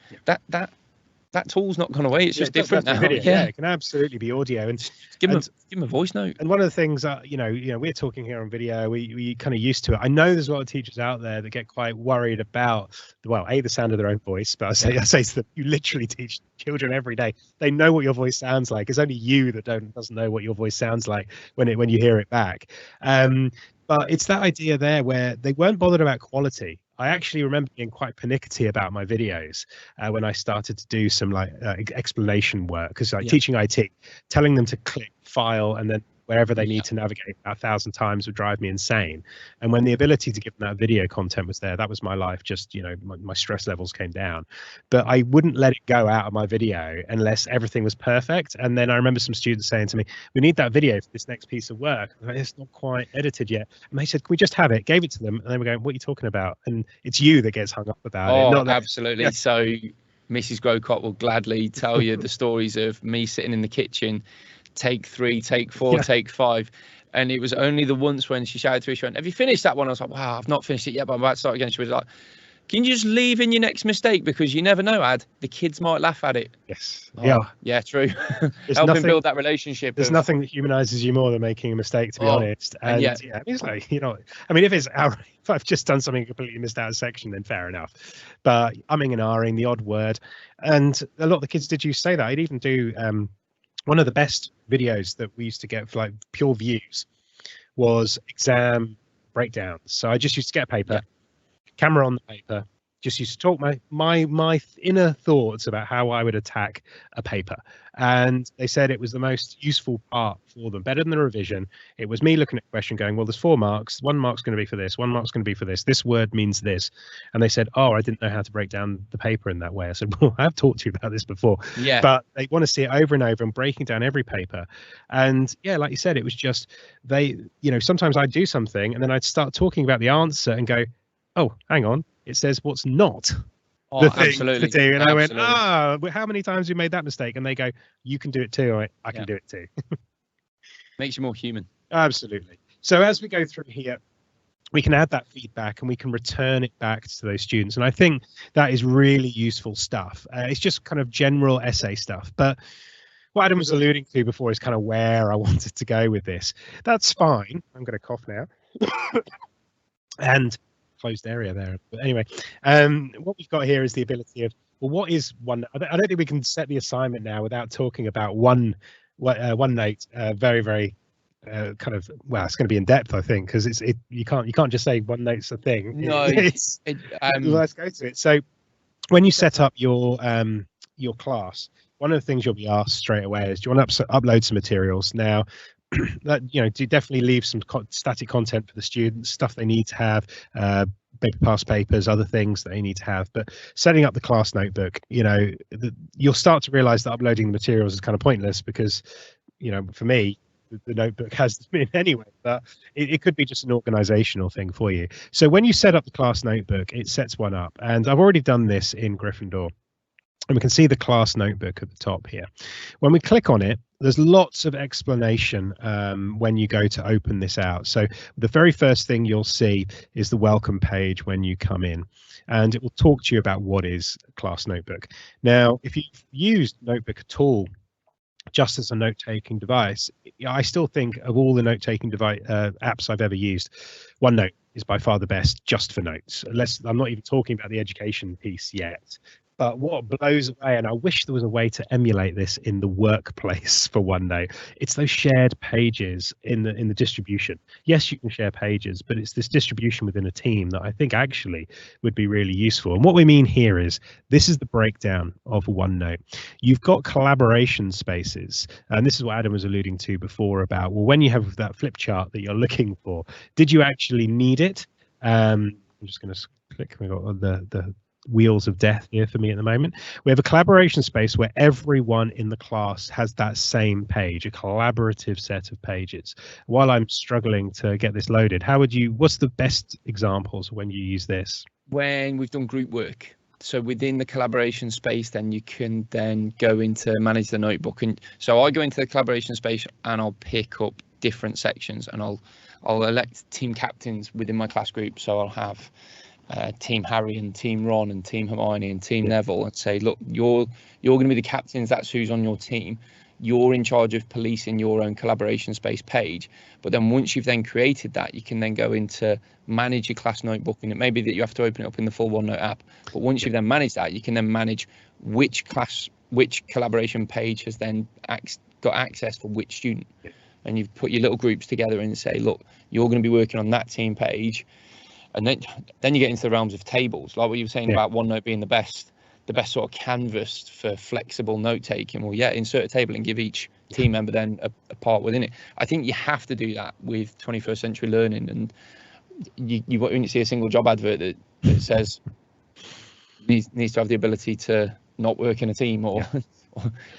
That tool's not gone away. It's just different now. Yeah, it can absolutely be audio and give them a voice note. And one of the things that we're talking here on video, we kind of used to it. I know there's a lot of teachers out there that get quite worried about the sound of their own voice, but I say to them, you literally teach children every day. They know what your voice sounds like. It's only you that doesn't know what your voice sounds like when you hear it back. But it's that idea there where they weren't bothered about quality. I actually remember being quite pernickety about my videos when I started to do some explanation work, because teaching IT, telling them to click file and then wherever they need to navigate 1,000 times would drive me insane. And when the ability to give them that video content was there, that was my life. Just, my stress levels came down. But I wouldn't let it go out of my video unless everything was perfect. And then I remember some students saying to me, we need that video for this next piece of work. It's not quite edited yet. And they said, can we just have it? Gave it to them. And they were going, what are you talking about? And it's you that gets hung up about it. Not absolutely. Yeah. So Mrs. Grocott will gladly tell you the stories of me sitting in the kitchen, take 3, take 4, take 5. And it was only the once when she shouted to me, she went, have you finished that one? I was like, wow, I've not finished it yet, but I'm about to start again. She was like, can you just leave in your next mistake? Because you never know, the kids might laugh at it. Yes. Yeah, true. Helping build that relationship. There's nothing that humanizes you more than making a mistake, to be honest. And it's like, if I've just done something completely missed out of section, then fair enough. But umming and ahhing, the odd word. And a lot of the kids did say that. I'd even do one of the best videos that we used to get for pure views was exam breakdowns. So I just used to get a paper, camera on the paper, just used to talk my inner thoughts about how I would attack a paper. And they said it was the most useful part for them, better than the revision. It was me looking at the question going, well, there's 4 marks. 1 mark's going to be for this. 1 mark's going to be for this. This word means this. And they said, I didn't know how to break down the paper in that way. I said, well, I've talked to you about this before. Yeah. But they want to see it over and over and breaking down every paper. And like you said, it was just sometimes I'd do something and then I'd start talking about the answer and go, oh, hang on. It says what's not the thing absolutely. to do. And I went, how many times have you made that mistake? And they go, you can do it too. I can do it too. Makes you more human. Absolutely. So as we go through here, we can add that feedback and we can return it back to those students. And I think that is really useful stuff. It's just kind of general essay stuff. But what Adam was alluding to before is kind of where I wanted to go with this. That's fine. I'm going to cough now. And closed area there. But anyway, what we've got here is the ability of, well, what is OneNote? I don't think we can set the assignment now without talking about OneNote very, very kind of, well, it's going to be in depth, I think, because you can't just say OneNote's a thing. No, let's go to it. So when you set up your class, one of the things you'll be asked straight away is, do you want to upload some materials? Now, that, do definitely leave some static content for the students, stuff they need to have, paper past papers, other things that they need to have. But setting up the class notebook, you'll start to realize that uploading the materials is kind of pointless because, for me, the notebook has them in anyway, but it could be just an organizational thing for you. So when you set up the class notebook, it sets one up, and I've already done this in Gryffindor. And we can see the class notebook at the top here. When we click on it, there's lots of explanation when you go to open this out. So the very first thing you'll see is the welcome page when you come in, and it will talk to you about what is class notebook. Now, if you've used Notebook at all, just as a note-taking device, I still think of all the note-taking apps I've ever used, OneNote is by far the best just for notes. I'm not even talking about the education piece yet. But what blows away, and I wish there was a way to emulate this in the workplace for OneNote, it's those shared pages in the distribution. Yes, you can share pages, but it's this distribution within a team that I think actually would be really useful. And what we mean here is, this is the breakdown of OneNote. You've got collaboration spaces, and this is what Adam was alluding to before about, well, when you have that flip chart that you're looking for, did you actually need it? I'm just going to click. We've got the wheels of death here for me at the moment. We have a collaboration space where everyone in the class has that same page, a collaborative set of pages. While I'm struggling to get this loaded, what's the best examples when you use this? When we've done group work. So within the collaboration space, then you can then go into manage the notebook. And so I go into the collaboration space and I'll pick up different sections, and I'll elect team captains within my class group. So I'll have Team Harry and Team Ron and Team Hermione and Team Neville, and say, look, you're going to be the captains. That's who's on your team. You're in charge of policing your own collaboration space page. But then once you've then created that, you can then go into manage your class notebook, and it may be that you have to open it up in the full OneNote app. But once you've then managed that, you can then manage which collaboration page has then got access for which student. And you've put your little groups together and say, look, you're going to be working on that team page. And then you get into the realms of tables, like what you were saying about OneNote being the best sort of canvas for flexible note taking. Well, yeah, insert a table and give each team member then a part within it. I think you have to do that with 21st century learning. And you won't see a single job advert that says needs to have the ability to not work in a team, or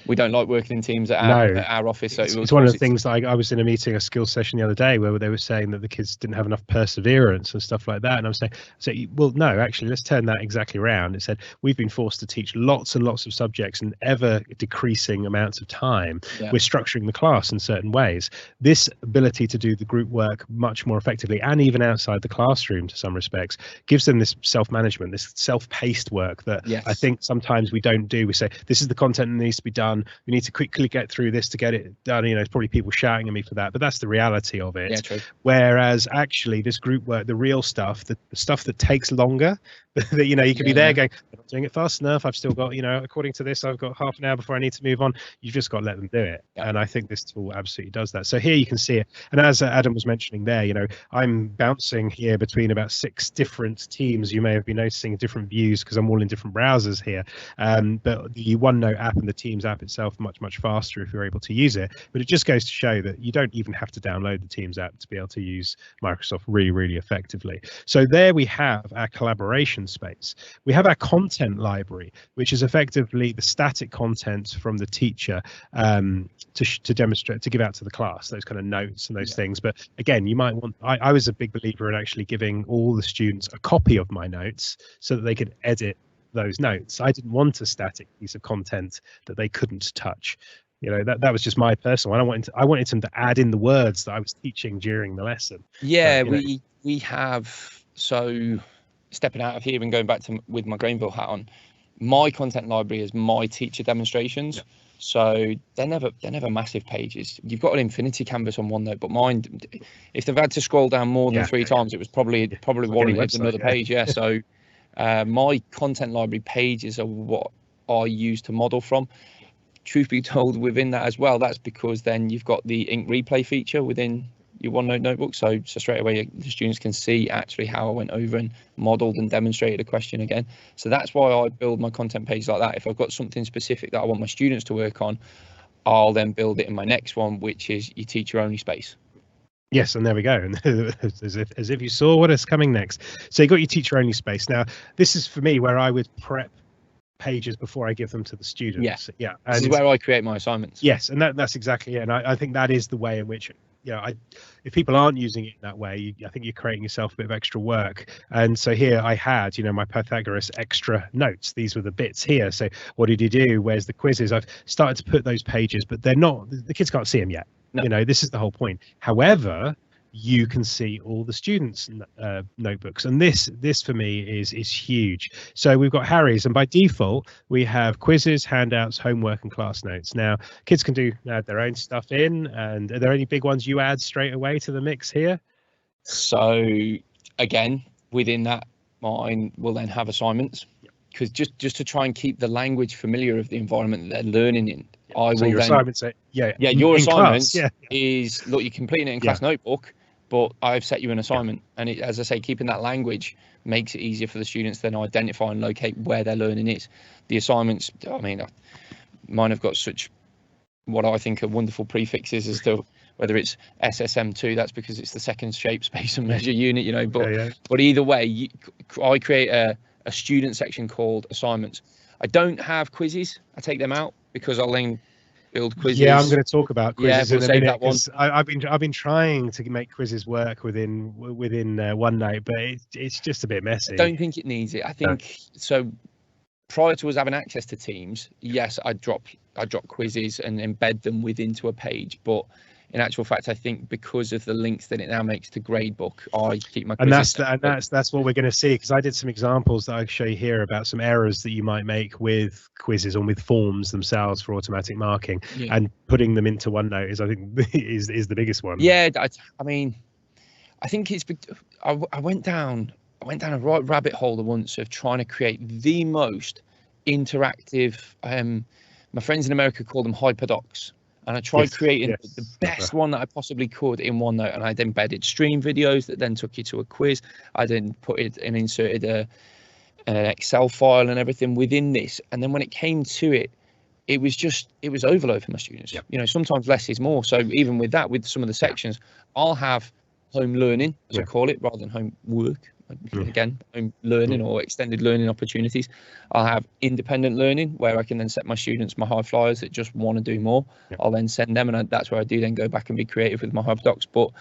we don't like working in teams at our office. So it's one of the things that I was in a meeting, a skills session the other day, where they were saying that the kids didn't have enough perseverance and stuff like that. And I was saying, well, no, actually, let's turn that exactly around. It said, we've been forced to teach lots and lots of subjects in ever decreasing amounts of time. Yeah. We're structuring the class in certain ways. This ability to do the group work much more effectively, and even outside the classroom to some respects, gives them this self-management, this self-paced work that I think sometimes we don't do. We say, this is the content that needs to be done. We need to quickly get through this to get it done. It's probably people shouting at me for that, but that's the reality of it. Yeah, true. Whereas actually this group work, the real stuff, the stuff that takes longer, that you can be there going, I'm not doing it fast enough. I've still got, according to this, I've got half an hour before I need to move on. You've just got to let them do it. Yeah. And I think this tool absolutely does that. So here you can see it. And as Adam was mentioning there, I'm bouncing here between about 6 different teams. You may have been noticing different views because I'm all in different browsers here. But the OneNote app and the Teams app itself much faster if you're able to use it. But it just goes to show that you don't even have to download the Teams app to be able to use Microsoft really effectively. So there we have our collaboration space. We have our content library, which is effectively the static content from the teacher to demonstrate, to give out to the class, those kind of notes and those things. But again, you might want, I was a big believer in actually giving all the students a copy of my notes so that they could edit those notes. I didn't want a static piece of content that they couldn't touch. that was just my personal one. I wanted them to add in the words that I was teaching during the lesson. Yeah, we have, so stepping out of here and going back to with my Grainville hat on, my content library is my teacher demonstrations. Yeah. So they're never massive pages. You've got an infinity canvas on OneNote, but mine, if they've had to scroll down more than three times, it was probably warranted another page. Yeah. So my content library pages are what I use to model from. Truth be told, within that as well, that's because then you've got the ink replay feature within your OneNote notebook. So straight away, the students can see actually how I went over and modeled and demonstrated a question again. So that's why I build my content page like that. If I've got something specific that I want my students to work on, I'll then build it in my next one, which is your teacher only space. Yes, and there we go. as if you saw what is coming next. So you got your teacher only space. Now, this is for me where I would prep pages before I give them to the students. Yeah. And this is where I create my assignments. Yes, and that's exactly it. And I think that is the way in which, if people aren't using it that way, I think you're creating yourself a bit of extra work. And so here I had, my Pythagoras extra notes. These were the bits here. So what did you do? Where's the quizzes? I've started to put those pages, but they're not, the kids can't see them yet. No. This is the whole point. However, you can see all the students' notebooks, and this for me is huge. So we've got Harry's, and by default we have quizzes, handouts, homework, and class notes. Now kids can add their own stuff in, and are there any big ones you add straight away to the mix here? So again, within that, mine will then have assignments, because just to try and keep the language familiar of the environment that they're learning in. So your assignment your assignment is, look, you're completing it in class notebook, but I've set you an assignment, and as I say, keeping that language makes it easier for the students to then identify and locate where their learning is. The assignments, mine have got such what I think are wonderful prefixes as to whether it's SSM2, that's because it's the second shape, space and measure unit, but either way, I create a student section called assignments. I don't have quizzes. I take them out because I'll then build quizzes. Yeah, I'm going to talk about quizzes in a minute. I've been trying to make quizzes work within OneNote, but it's just a bit messy. I don't think it needs it. I think so. Prior to us having access to Teams, yes, I drop quizzes and embed them into a page, but in actual fact, I think because of the links that it now makes to Gradebook, I keep my quizzes. And that's what we're going to see, because I did some examples that I show you here about some errors that you might make with quizzes or with forms themselves for automatic marking, and putting them into OneNote is, I think, is the biggest one. Yeah, I think it's. I went down a right rabbit hole once of trying to create the most interactive. My friends in America call them hyperdocs. And I tried creating the best one that I possibly could in OneNote, and I'd embedded stream videos that then took you to a quiz. I then put it and inserted an Excel file and everything within this. And then when it came to it, it was overload for my students. Sometimes less is more. So even with that, with some of the sections, I'll have home learning, as I call it, rather than home work. Again, home learning or extended learning opportunities. I'll have independent learning, where I can then set my students, my high flyers that just want to do more. I'll then send them, and that's where I do then go back and be creative with my hyperdocs. But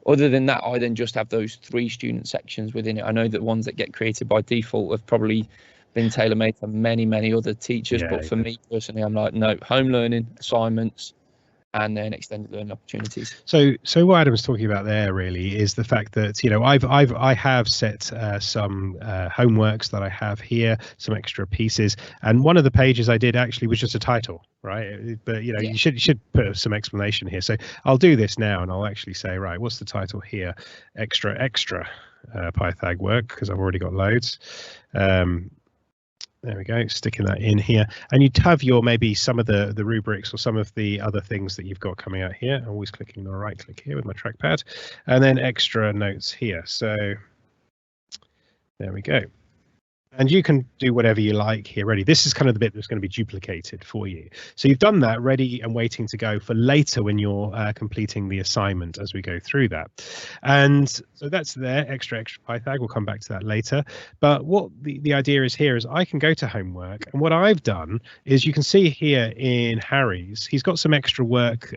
other than that, I then just have those 3 student sections within it. I know that ones that get created by default have probably been tailor-made for many other teachers, but for me personally, I'm like, no, home learning, assignments, and then extended learning opportunities. So what Adam's talking about there really is the fact that I have set some homeworks that I have here, some extra pieces, and one of the pages I did actually was just a title, right? But you should put some explanation here. So I'll do this now, and I'll actually say, right, what's the title here? Extra Pythag work, because I've already got loads. There we go, sticking that in here. And you'd have maybe some of the rubrics or some of the other things that you've got coming out here. Always clicking the right click here with my trackpad, and then extra notes here. So there we go. And you can do whatever you like here ready. This is kind of the bit that's going to be duplicated for you. So you've done that ready and waiting to go for later when you're completing the assignment as we go through that. And so that's there, extra Pythag. We'll come back to that later. But what the idea is here is I can go to homework. And what I've done is you can see here in Harry's, he's got some extra work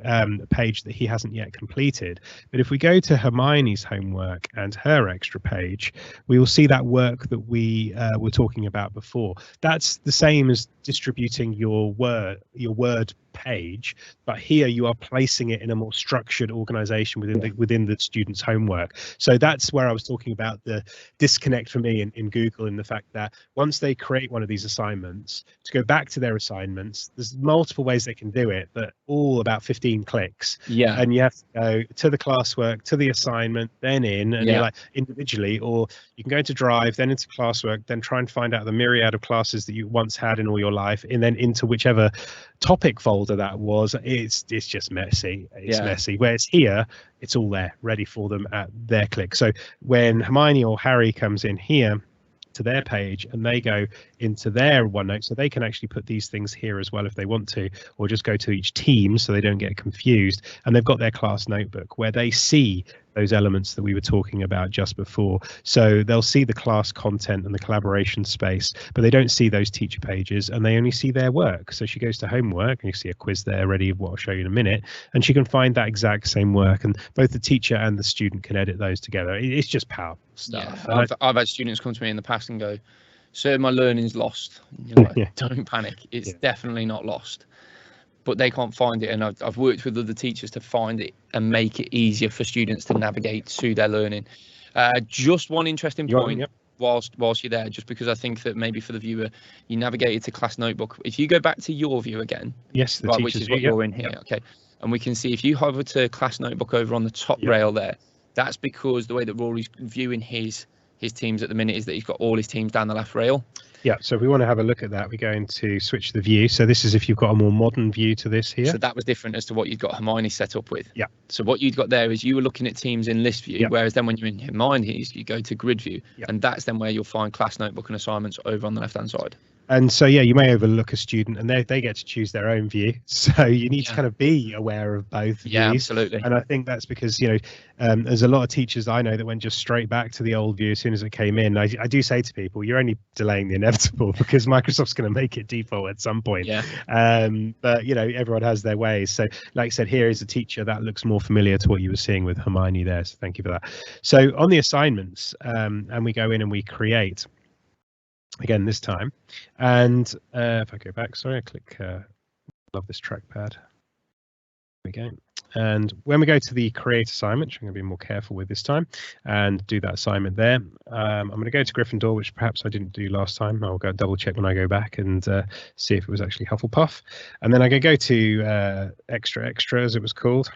page that he hasn't yet completed. But if we go to Hermione's homework and her extra page, we will see that work that we were talking about before. That's the same as distributing your word page, but here you are placing it in a more structured organization within the student's homework. So that's where I was talking about the disconnect for me in Google, in the fact that once they create one of these assignments, to go back to their assignments, there's multiple ways they can do it, but all about 15 clicks. Yeah. And you have to go to the classwork, to the assignment, then in, and you're like individually, or you can go to Drive, then into classwork, then try and find out the myriad of classes that you once had in all your life, and then into whichever topic folder that was. It's just messy. It's messy. Whereas here, it's all there, ready for them at their click. So when Hermione or Harry comes in here to their page and they go into their OneNote, so they can actually put these things here as well if they want to, or just go to each team so they don't get confused. And they've got their class notebook where they see those elements that we were talking about just before. So they'll see the class content and the collaboration space, but they don't see those teacher pages, and they only see their work. So she goes to homework and you see a quiz there ready, what I'll show you in a minute, and she can find that exact same work, and both the teacher and the student can edit those together. It's just powerful stuff. Yeah. I've had students come to me in the past and go, "Sir, my learning's lost." And you're like, don't panic, it's definitely not lost, but they can't find it. And I've worked with other teachers to find it and make it easier for students to navigate to their learning. Just one interesting point whilst you're there, just because I think that maybe for the viewer, you navigated to class notebook. If you go back to your view again, yes, the which is what you're in here, okay, and we can see if you hover to class notebook over on the top rail there, that's because the way that Rory's viewing his teams at the minute is that he's got all his teams down the left rail. Yeah, so if we want to have a look at that, we go into switch the view. So this is if you've got a more modern view to this here. So that was different as to what you'd got Hermione set up with. Yeah. So what you'd got there is you were looking at teams in list view, whereas then when you're in Hermione's, you go to grid view, and that's then where you'll find class notebook and assignments over on the left-hand side. And so, yeah, you may overlook a student and they get to choose their own view. So you need to kind of be aware of both views. Yeah, absolutely. And I think that's because, you know, there's a lot of teachers I know that went just straight back to the old view as soon as it came in. I do say to people, you're only delaying the inevitable because Microsoft's going to make it default at some point. Yeah. But, you know, everyone has their ways. So like I said, here is a teacher that looks more familiar to what you were seeing with Hermione there. So thank you for that. So on the assignments, and we go in and we create. Again this time, and if I go back, sorry, I click love this trackpad. There we go. And when we go to the create assignment, which I'm going to be more careful with this time, and do that assignment there, I'm going to go to Gryffindor, which perhaps I didn't do last time. I'll go double check when I go back and see if it was actually Hufflepuff, and then I can go to extra as it was called.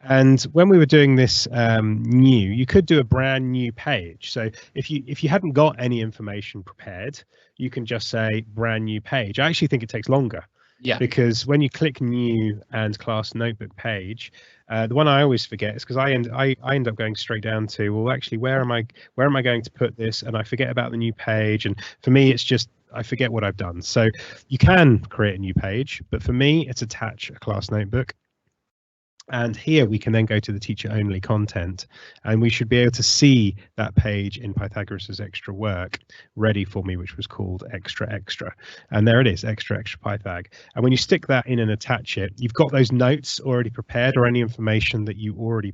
And when we were doing this new, you could do a brand new page. So if you hadn't got any information prepared, you can just say brand new page. I actually think it takes longer. Yeah. Because when you click new and class notebook page, the one I always forget is because I end up going straight down to, well, actually, where am I going to put this? And I forget about the new page. And for me, it's just I forget what I've done. So you can create a new page, but for me, it's attach a class notebook. And here we can then go to the teacher only content, and we should be able to see that page in Pythagoras's extra work ready for me, which was called extra. And there it is, extra Pythag. And when you stick that in and attach it, you've got those notes already prepared or any information that you already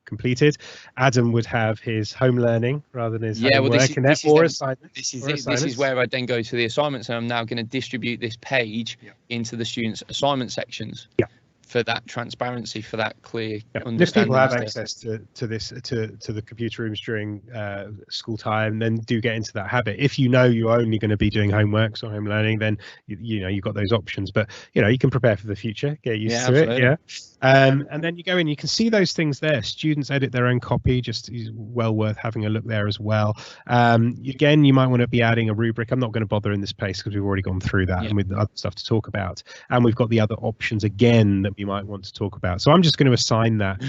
completed. Adam would have his home learning rather than his homework or assignments. This is where I then go to the assignments, and I'm now going to distribute this page into the students' assignment sections. Yeah. For that transparency, for that clear understanding. If people have access to the computer rooms during school time, then do get into that habit. If you know you're only going to be doing homeworks or home learning, then you know you've got those options. But you know you can prepare for the future, get used to it. Yeah. And then you go in, you can see those things there. Students edit their own copy, just is well worth having a look there as well. Again, you might want to be adding a rubric. I'm not going to bother in this place because we've already gone through that and with other stuff to talk about. And we've got the other options again that you might want to talk about. So I'm just going to assign that,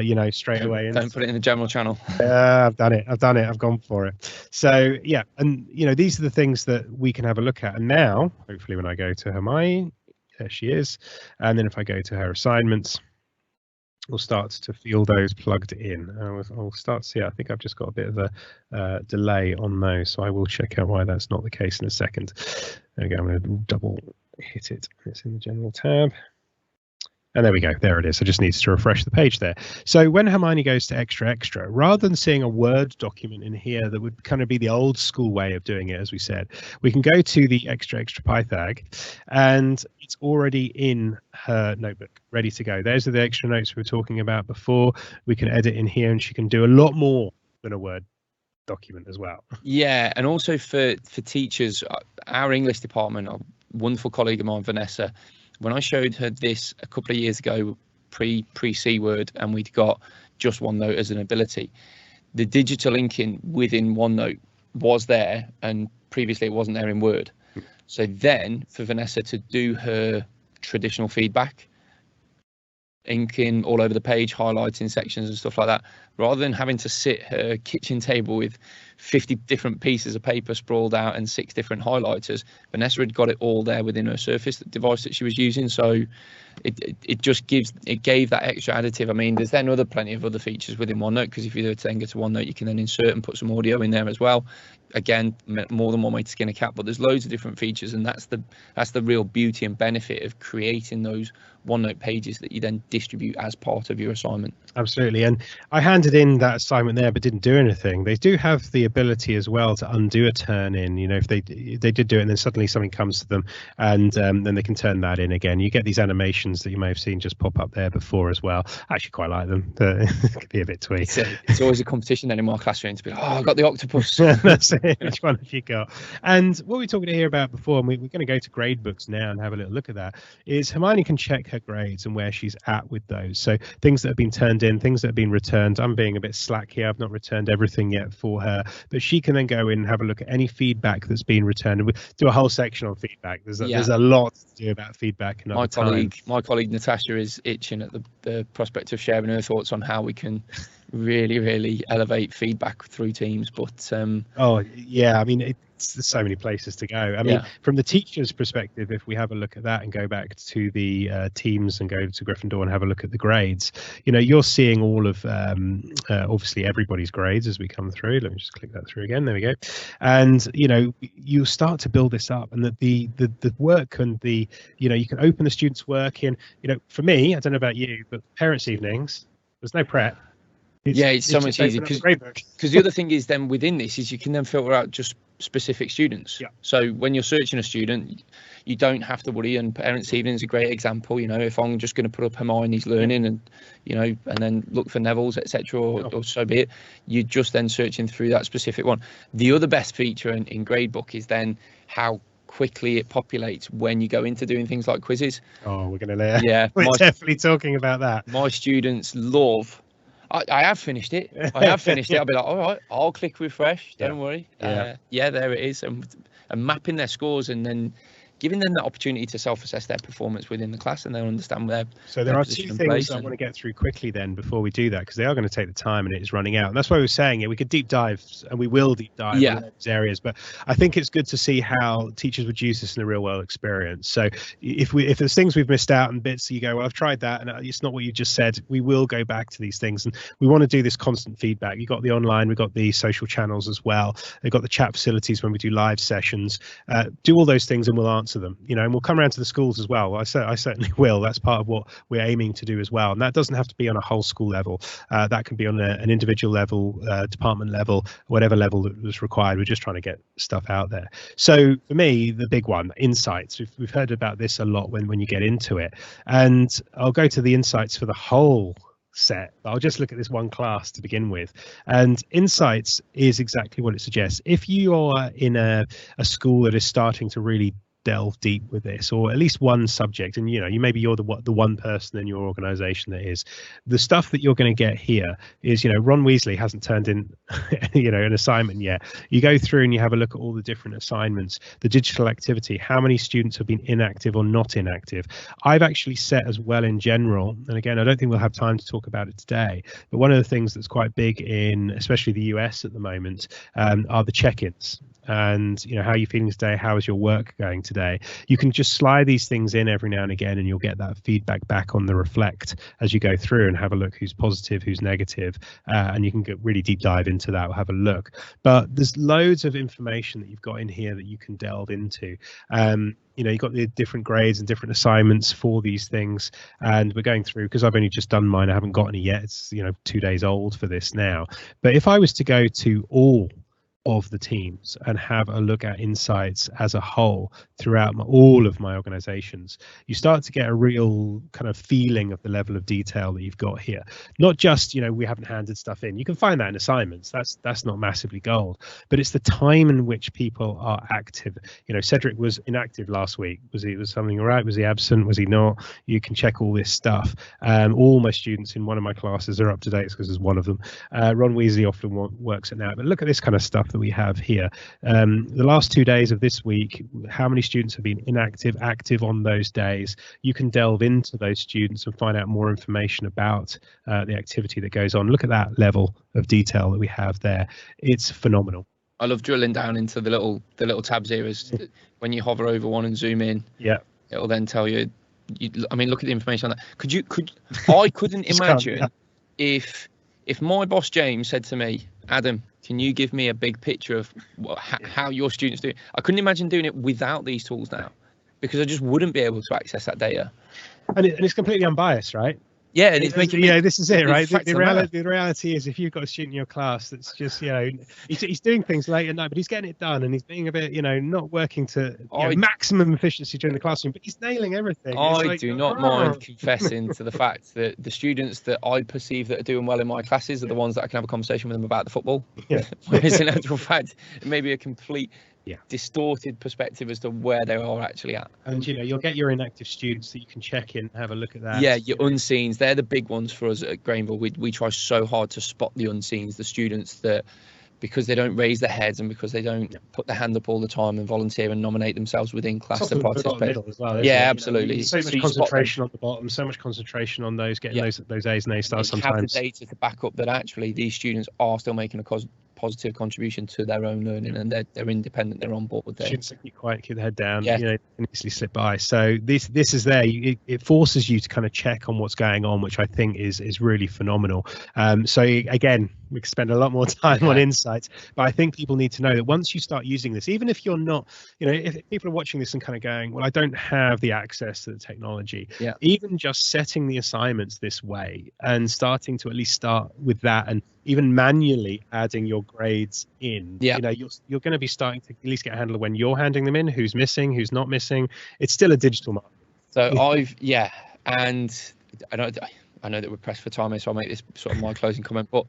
you know, straight away. Don't put it in the general channel. I've done it. I've gone for it. So yeah, and you know, these are the things that we can have a look at. And now, hopefully, when I go to Hermione, there she is. And then if I go to her assignments, we'll start to feel those plugged in. I'll start to see. I think I've just got a bit of a delay on those, so I will check out why that's not the case in a second. There we go. I'm going to double hit it. It's in the general tab. And there we go. There it is. I just needs to refresh the page there. So when Hermione goes to extra, rather than seeing a Word document in here that would kind of be the old school way of doing it, as we said, we can go to the extra Pythag, and it's already in her notebook, ready to go. Those are the extra notes we were talking about before. We can edit in here, and she can do a lot more than a Word document as well. Yeah, and also for teachers, our English department, a wonderful colleague of mine, Vanessa, when I showed her this a couple of years ago, pre-C Word, and we'd got just OneNote as an ability, the digital inking within OneNote was there, and previously it wasn't there in Word. So then for Vanessa to do her traditional feedback, inking all over the page, highlighting sections and stuff like that, rather than having to sit her kitchen table with 50 different pieces of paper sprawled out and 6 different highlighters, Vanessa had got it all there within her Surface device that she was using. So it just gave that extra additive. I mean, there's then plenty of other features within OneNote, because if you then go to OneNote, you can then insert and put some audio in there as well. Again, more than one way to skin a cat, but there's loads of different features, and that's the real beauty and benefit of creating those OneNote pages that you then distribute as part of your assignment. Absolutely. And I handed in that assignment there but didn't do anything. They do have the ability as well to undo a turn in, if they did do it and then suddenly something comes to them, and then they can turn that in again. You get these animations that you may have seen just pop up there before as well. I actually quite like them. It could be a bit twee. It's always a competition then in my classroom to be like, I got the octopus. That's it. Which one have you got? And what we were talking here about before, and we're going to go to grade books now and have a little look at that, is Hermione can check her grades and where she's at with those. So things that have been turned in, things that have been returned. I'm being a bit slack here. I've not returned everything yet for her, but she can then go in and have a look at any feedback that's been returned. And we do a whole section on feedback. There's a lot to do about feedback. And my colleague Natasha is itching at the prospect of sharing her thoughts on how we can really elevate feedback through Teams. But I mean, there's so many places to go. I mean, from the teacher's perspective, if we have a look at that and go back to the Teams and go to Gryffindor and have a look at the grades, you're seeing all of obviously everybody's grades as we come through. Let me just click that through again. There we go. And you start to build this up, and the work and the you can open the students' work in. For me, I don't know about you, but parents' evenings, there's no prep. It's so much easier, because the other thing is then within this is you can then filter out just specific students. So when you're searching a student, you don't have to worry. And parents' evening is a great example. If I'm just going to put up Hermione's learning and and then look for Neville's, etc., or so be it, you're just then searching through that specific one. The other best feature in Gradebook is then how quickly it populates when you go into doing things like quizzes. We're definitely talking about that. My students love. I have finished it. I'll be like, all right, I'll click refresh. Don't worry. There it is. And mapping their scores, and then giving them the opportunity to self-assess their performance within the class, and they'll understand their. So there are 2 things I want to get through quickly then before we do that, because they are going to take the time and it is running out. And that's why we were saying we could deep dive, and we will deep dive in those areas. But I think it's good to see how teachers would use this in a real world experience. So if there's things we've missed out and bits, you go, well, I've tried that and it's not what you just said. We will go back to these things, and we want to do this constant feedback. You've got the online, we've got the social channels as well. They've got the chat facilities when we do live sessions. Do all those things and we'll answer them. And we'll come around to the schools as well. I certainly will. That's part of what we're aiming to do as well. And that doesn't have to be on a whole school level. That can be on an individual level, department level, whatever level that was required. We're just trying to get stuff out there. So for me, the big one, insights. We've heard about this a lot when you get into it. And I'll go to the insights for the whole set, but I'll just look at this one class to begin with. And insights is exactly what it suggests. If you are in a school that is starting to really delve deep with this, or at least one subject, and you're the one person in your organization that is, the stuff that you're going to get here is Ron Weasley hasn't turned in an assignment yet. You go through and you have a look at all the different assignments, the digital activity, how many students have been inactive or not inactive. I've actually set as well in general, and again, I don't think we'll have time to talk about it today, but one of the things that's quite big in especially the US at the moment are the check-ins. and how are you feeling today, how is your work going today. You can just slide these things in every now and again, and you'll get that feedback back on the reflect as you go through and have a look who's positive, who's negative, and you can get really deep dive into that or have a look. But there's loads of information that you've got in here that you can delve into. You've got the different grades and different assignments for these things, and we're going through, because I've only just done mine, I haven't got any yet, it's 2 days old for this now. But if I was to go to all of the teams and have a look at insights as a whole throughout all of my organizations, you start to get a real kind of feeling of the level of detail that you've got here. Not just we haven't handed stuff in. You can find that in assignments, that's not massively gold, but it's the time in which people are active. Cedric was inactive last week. Was something all right? Was he absent? Was he not? You can check all this stuff. All my students in one of my classes are up to date because there's one of them. Ron Weasley often works at now, but look at this kind of stuff that we have here. The last 2 days of this week, how many students have been inactive, active on those days. You can delve into those students and find out more information about the activity that goes on. Look at that level of detail that we have there. It's phenomenal. I love drilling down into the little tabs here. As when you hover over one and zoom in, it'll then tell you. I mean, look at the information on that. I couldn't imagine if my boss James said to me, Adam, can you give me a big picture of how your students do? I couldn't imagine doing it without these tools now, because I just wouldn't be able to access that data. And it's completely unbiased, right? Yeah, and it's making this is it, right? The reality is, if you've got a student in your class that's just he's doing things late at night, but he's getting it done, and he's being a bit not working to maximum efficiency during the classroom, but he's nailing everything. I do not mind confessing to the fact that the students that I perceive that are doing well in my classes are the ones that I can have a conversation with them about the football. Whereas in actual fact, it may be a complete distorted perspective as to where they are actually at. And you'll get your inactive students that you can check in and have a look at that. Yeah, your unseens, they're the big ones for us at Grainville. We try so hard to spot the unseens, the students that, because they don't raise their heads and because they don't put their hand up all the time and volunteer and nominate themselves within class to participate. As well, absolutely. So much concentration on the bottom, so much concentration on those getting those A's and A stars sometimes. Have the data to back up that actually these students are still making a positive contribution to their own learning, and they're independent, they're on board with it. Keep quiet, keep the head down, can easily slip by. So this is there. It forces you to kind of check on what's going on, which I think is really phenomenal. So again, we could spend a lot more time on insights, but I think people need to know that once you start using this, even if you're not, if people are watching this and kind of going, well, I don't have the access to the technology, even just setting the assignments this way and starting to at least start with that, and even manually adding your grades in, you're going to be starting to at least get a handle of when you're handing them in, who's missing, who's not missing. It's still a digital market. So and I know that we're pressed for time here, so I'll make this sort of my closing comment, but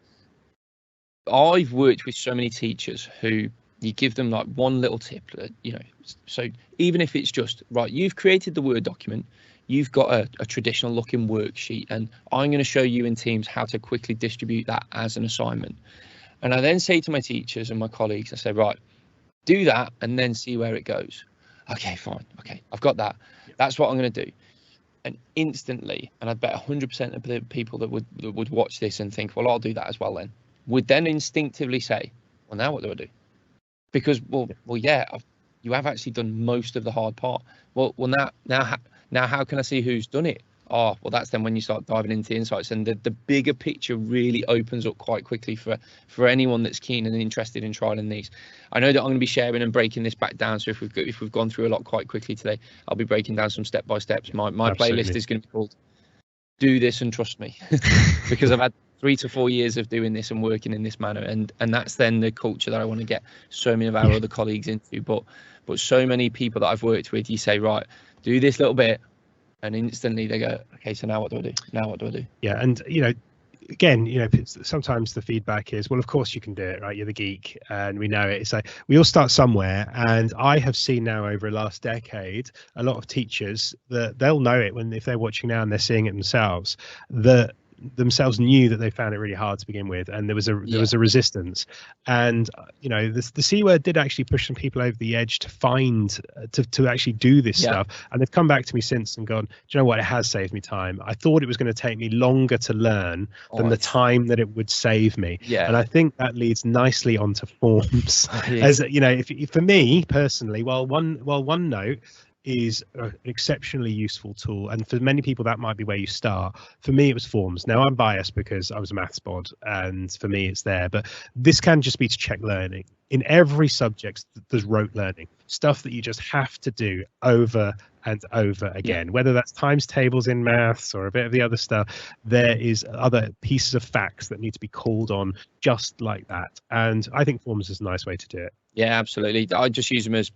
I've worked with so many teachers who you give them like one little tip, so even if it's just, right, you've created the Word document, you've got a traditional looking worksheet, and I'm going to show you in Teams how to quickly distribute that as an assignment. And I then say to my teachers and my colleagues, I say, right, do that and then see where it goes. Okay, fine. Okay, I've got that. That's what I'm going to do. And instantly, and I bet 100% of the people that would watch this and think, well, I'll do that as well then, would then instinctively say, well, now what do I do? Because, you have actually done most of the hard part. Well, now how can I see who's done it? Oh, well, that's then when you start diving into insights, and the bigger picture really opens up quite quickly for anyone that's keen and interested in trialing these. I know that I'm going to be sharing and breaking this back down. So if we've gone through a lot quite quickly today, I'll be breaking down some step by steps. My playlist is going to be called "Do This and Trust Me," because I've had 3 to 4 years of doing this and working in this manner, and that's then the culture that I want to get so many of our other colleagues into. But so many people that I've worked with, you say, right, do this little bit, and instantly they go, okay, so now what do I do? Now what do I do? Yeah, and again, sometimes the feedback is, well, of course you can do it, right? You're the geek, and we know it. It's like we all start somewhere, and I have seen now over the last decade a lot of teachers that they'll know it if they're watching now and they're seeing it themselves, that themselves knew that they found it really hard to begin with, and there was a resistance. And the C word did actually push some people over the edge to find to actually do this stuff. And they've come back to me since and gone, do you know what, it has saved me time. I thought it was going to take me longer to learn than the time that it would save me. And I think that leads nicely onto forms. As if for me personally, while OneNote is an exceptionally useful tool, and for many people that might be where you start. For me, it was forms. Now, I'm biased because I was a maths bod, and for me it's there, but this can just be to check learning. In every subject there's rote learning, stuff that you just have to do over and over again, whether that's times tables in maths or a bit of the other stuff. There is other pieces of facts that need to be called on just like that, and I think forms is a nice way to do it. Absolutely. I just use them as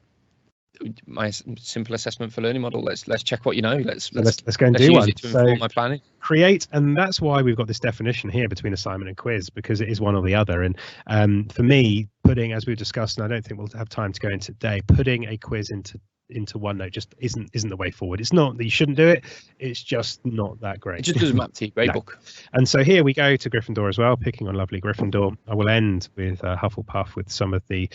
my simple assessment for learning model. Let's check what you know. Let's go and do one. To inform my planning. Create, and that's why we've got this definition here between assignment and quiz, because it is one or the other. And for me, putting, as we've discussed, and I don't think we'll have time to go into today, putting a quiz into OneNote just isn't the way forward. It's not that you shouldn't do it, it's just not that great. It just doesn't map to your grade book. And so here we go to Gryffindor as well, picking on lovely Gryffindor. I will end with Hufflepuff with some of the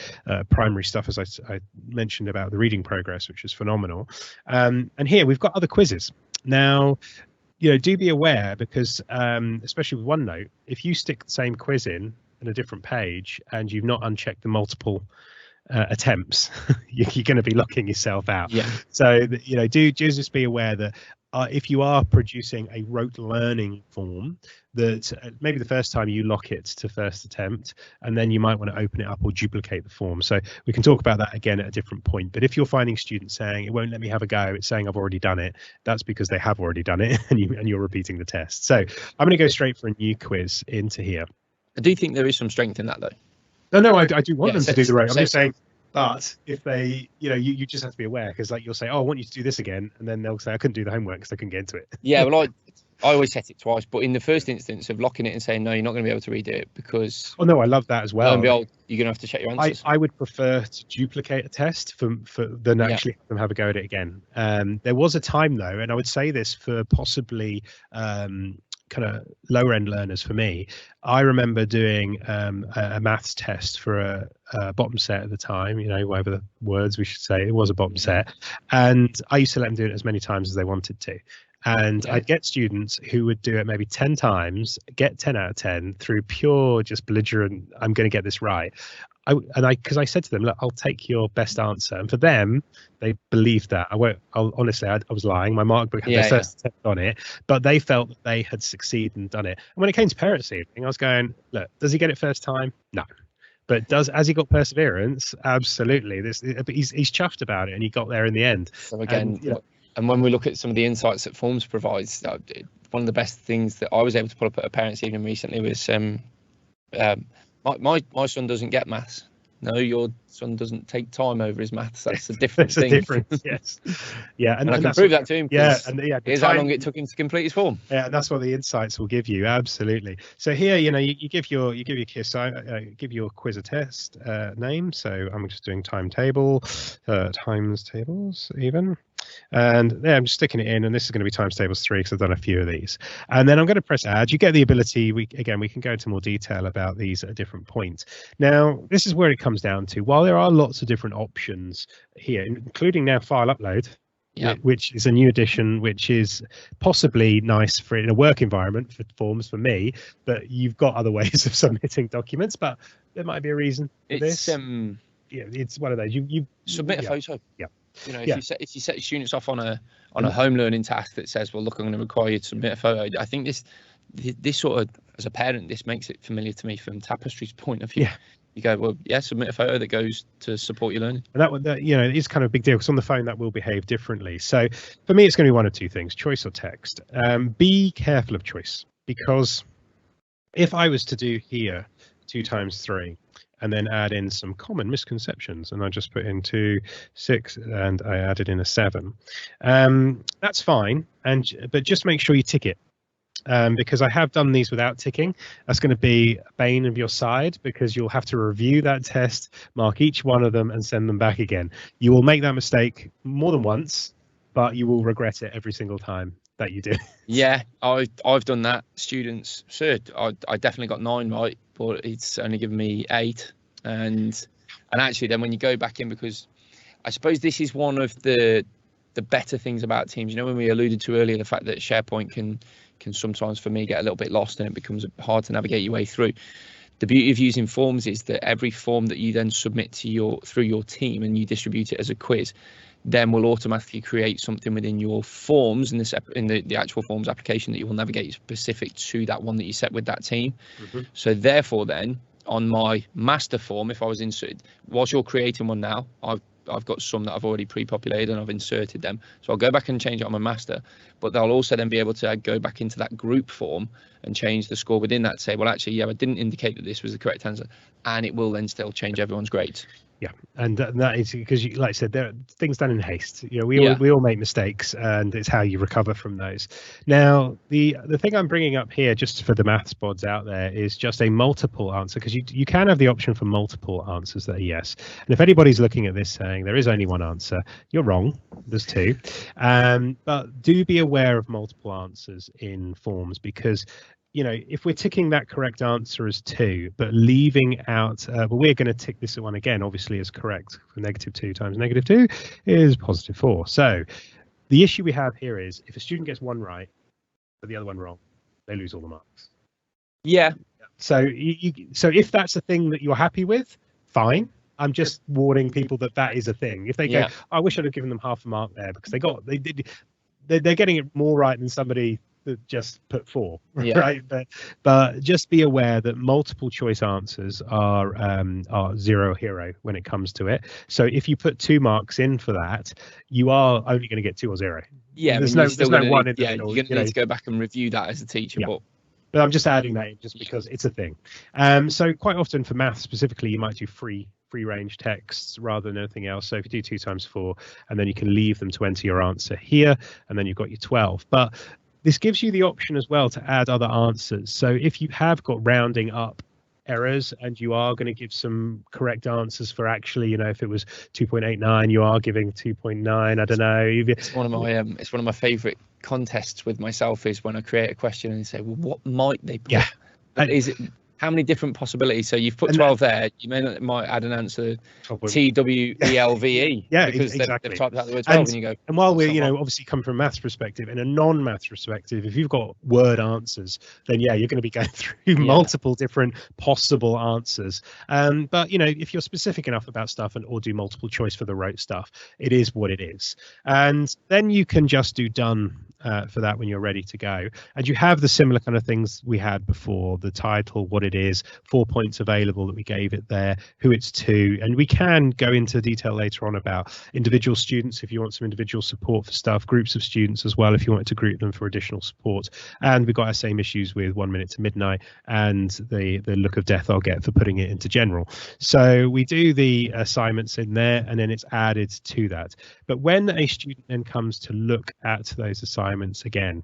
primary stuff, as I mentioned about the reading progress, which is phenomenal. And here we've got other quizzes. Now, do be aware, because especially with OneNote, if you stick the same quiz in a different page and you've not unchecked the multiple attempts, you're going to be locking yourself out. So do just be aware that if you are producing a rote learning form, that maybe the first time you lock it to first attempt, and then you might want to open it up or duplicate the form. So we can talk about that again at a different point. But if you're finding students saying it won't let me have a go, it's saying I've already done it, that's because they have already done it, and you're repeating the test. So I'm going to go straight for a new quiz into here. I do think there is some strength in that, though. No, I do want them to do the rote. I'm just saying, but if they, you just have to be aware, because like you'll say, oh, I want you to do this again, and then they'll say I couldn't do the homework because I couldn't get into it. Well, I always set it twice, but in the first instance of locking it and saying no, you're not going to be able to redo it, because I love that as well. You're going to have to check your answers. I would prefer to duplicate a test than actually have them have a go at it again. There was a time though, and I would say this for possibly kind of lower end learners. For me, I remember doing a maths test for a bottom set at the time, whatever the words we should say, it was a bottom set, and I used to let them do it as many times as they wanted to. And I'd get students who would do it maybe 10 times, get 10 out of 10 through pure just belligerent, I'm going to get this right. Because I said to them, look, I'll take your best answer. And for them, they believed that. Honestly, I was lying. My mark book had their first attempt on it, but they felt that they had succeeded and done it. And when it came to parents' evening, I was going, look, does he get it first time? No. But has he got perseverance? Absolutely. He's chuffed about it, and he got there in the end. So again, and when we look at some of the insights that forms provides, one of the best things that I was able to pull up at a parents' evening recently was my son doesn't get maths. No, your son doesn't take time over his maths. That's a different thing. Difference, yes. Yeah, and I can prove that to him. Here's how long it took him to complete his form. Yeah, and that's what the insights will give you. Absolutely. So here, you give your quiz a test name. So I'm just doing timetable, times tables even. And I'm just sticking it in, and this is going to be times tables 3 because I've done a few of these. And then I'm going to press add. You get the ability. We can go into more detail about these at a different point. Now, this is where it comes down to. While there are lots of different options here, including now file upload, which is a new addition, which is possibly nice for in a work environment for forms for me, but you've got other ways of submitting documents, but there might be a reason for this. It's one of those. You submit a photo. If you set your students off on a home learning task that says, well, look, I'm going to require you to submit a photo. I think this sort of, as a parent, this makes it familiar to me from Tapestry's point of view. You go, well, submit a photo that goes to support your learning. And that it is kind of a big deal, because on the phone that will behave differently. So for me, it's going to be one of two things: choice or text. Be careful of choice, because if I was to do here 2 times 3 and then add in some common misconceptions, and I just put in 2, 6, and I added in a 7, that's fine. But just make sure you tick it. Because I have done these without ticking. That's going to be a bane of your side, because you'll have to review that test, mark each one of them, and send them back again. You will make that mistake more than once, but you will regret it every single time. that you do. Yeah, I've done that. Students, sir, I definitely got 9 right, but it's only given me 8. And actually, then when you go back in, because I suppose this is one of the better things about Teams. You know, when we alluded to earlier, the fact that SharePoint can sometimes, for me, get a little bit lost and it becomes hard to navigate your way through. The beauty of using forms is that every form that you then submit to through your team and you distribute it as a quiz, then will automatically create something within your forms in the actual forms application that you will navigate specific to that one that you set with that team. So therefore, then on my master form, if I was inserted, whilst you're creating one now, I've got some that I've already pre-populated and I've inserted them. So I'll go back and change it on my master, but they'll also then be able to go back into that group form and change the score within that to say, well, actually, yeah, I didn't indicate that this was the correct answer, and it will then still change everyone's grades. Yeah, and that is because, like I said, there are things done in haste. You know, we all make mistakes, and it's how you recover from those. Now, the thing I'm bringing up here, just for the maths bods out there, is just a multiple answer, because you can have the option for multiple answers that are yes. And if anybody's looking at this saying there is only one answer, you're wrong. There's 2. But do be aware of multiple answers in forms, because you know, if we're ticking that correct answer as 2, but leaving out, well, we're going to tick this one again, obviously, as correct. -2 times -2 is +4. So the issue we have here is if a student gets one right, but the other one wrong, they lose all the marks. Yeah. So so if that's a thing that you're happy with, fine. I'm just warning people that is a thing. If they go, I wish I'd have given them half a mark there, because they're getting it more right than somebody that just put 4, right? But just be aware that multiple choice answers are 0 hero when it comes to it. So if you put 2 marks in for that, you are only going to get 2 or 0. Yeah, there's no one in the middle. You're going to need to go back and review that as a teacher. But I'm just adding that in just because it's a thing. So quite often for math specifically, you might do free range texts rather than anything else. So if you do 2 times 4, and then you can leave them to enter your answer here, and then you've got your 12. But this gives you the option as well to add other answers. So if you have got rounding up errors and you are going to give some correct answers for, actually, you know, if it was 2.89, you are giving 2.9. I don't know. It's one of my favorite contests with myself is when I create a question and say, well, what might they put? Yeah. Is it how many different possibilities? So you've put 12 there. You might add an answer TWELVE. Yeah, because exactly. they've typed out the word 12 and you go. And while we're, you know, obviously come from a maths perspective, in a non-maths perspective, if you've got word answers, then yeah, you're going to be going through multiple different possible answers. But you know, if you're specific enough about stuff or do multiple choice for the rote stuff, it is what it is. And then you can just do done for that when you're ready to go. And you have the similar kind of things we had before: the title, what it is, 4 points available that we gave it there, who it's to, and we can go into detail later on about individual students if you want some individual support for stuff, groups of students as well if you wanted to group them for additional support. And we've got our same issues with 1 minute to midnight and the look of death I'll get for putting it into general. So we do the assignments in there and then it's added to that. But when a student then comes to look at those assignments again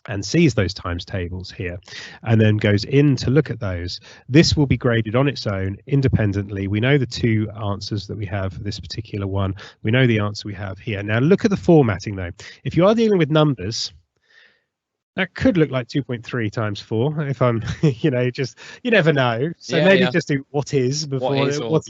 and sees those times tables here and then goes in to look at those, this will be graded on its own independently. We know the 2 answers that we have for this particular one. We know the answer we have here. Now look at the formatting though. If you are dealing with numbers, that could look like 2.3 times 4 if I'm, you know, just, you never know. So maybe just do what is before what is before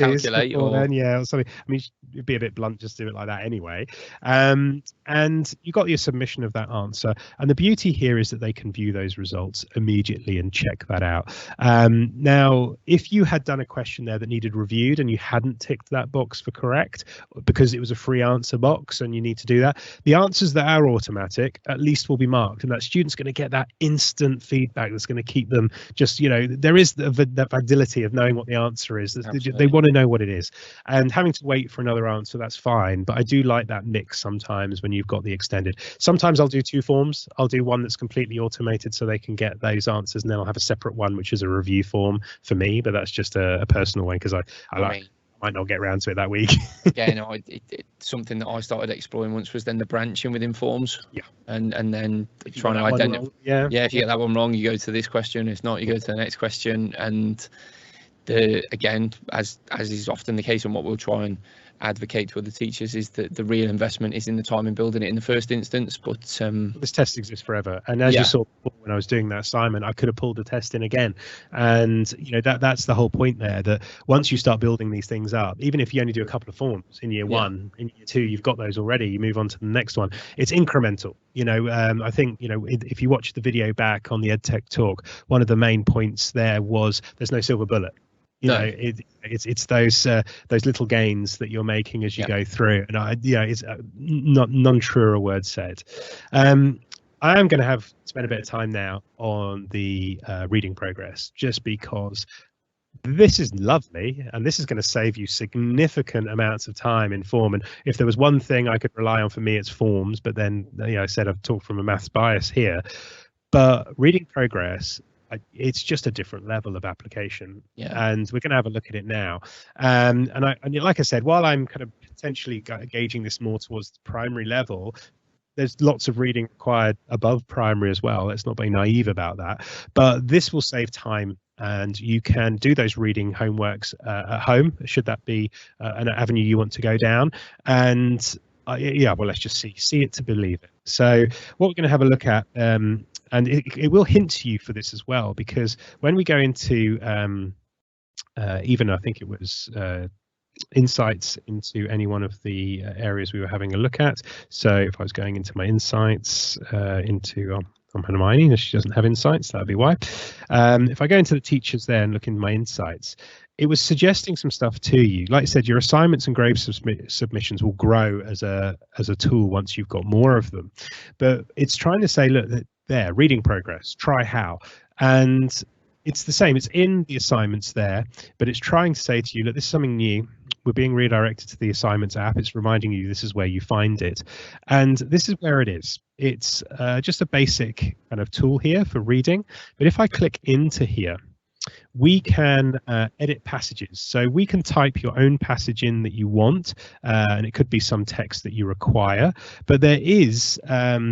then, or something. I mean, it'd be a bit blunt just do it like that anyway. And you got your submission of that answer. And the beauty here is that they can view those results immediately and check that out. Now, if you had done a question there that needed reviewed and you hadn't ticked that box for correct because it was a free answer box and you need to do that, the answers that are automatic at least will be marked, and that student's going to get that instant feedback that's going to keep them just, you know, there is the validity of knowing what the answer is. They want to know what it is, and having to wait for another answer, that's fine. But I do like that mix sometimes when you've got the extended. Sometimes I'll do 2 forms. I'll do one that's completely automated so they can get those answers, and then I'll have a separate one which is a review form for me, but that's just a personal one because I might not get around to it that week. Yeah, no, something that I started exploring once was then the branching within forms. Yeah. And then trying to identify. Yeah, if you get that one wrong, you go to this question. If not, you go to the next question. And again, as is often the case, and what we'll try and advocate to other teachers, is that the real investment is in the time in building it in the first instance. But this test exists forever, and as you saw when I was doing that assignment, I could have pulled the test in again, and that's the whole point there, that once you start building these things up, even if you only do a couple of forms in year one, in year two you've got those already, you move on to the next one. It's incremental. I think if you watch the video back on the EdTechTalk, one of the main points there was there's no silver bullet. It's those little gains that you're making as you go through, and it's not non-truer word said. I am going to spend a bit of time now on the reading progress, just because this is lovely, and this is going to save you significant amounts of time in form. And if there was one thing I could rely on, for me, it's forms. But then I said I've talked from a maths bias here, but reading progress, it's just a different level of application, and we're going to have a look at it now. And like I said, while I'm kind of potentially gauging this more towards the primary level, there's lots of reading required above primary as well. Let's not be naive about that. But this will save time, and you can do those reading homeworks at home, should that be an avenue you want to go down. And well, let's just see it to believe it. So what we're going to have a look at, and it will hint to you for this as well, because when we go into even I think it was insights into any one of the areas we were having a look at. So if I was going into my insights into Hermione, she doesn't have insights, that would be why. If I go into the teachers there and look into my insights, it was suggesting some stuff to you. Like I said, your assignments and grade submissions will grow as a tool once you've got more of them. But it's trying to say, look, there, reading progress, try how. And it's the same. It's in the assignments there, but it's trying to say to you, look, this is something new. We're being redirected to the assignments app. It's reminding you this is where you find it. And this is where it is. It's just a basic kind of tool here for reading. But if I click into here, we can edit passages. So we can type your own passage in that you want, and it could be some text that you require. But there is a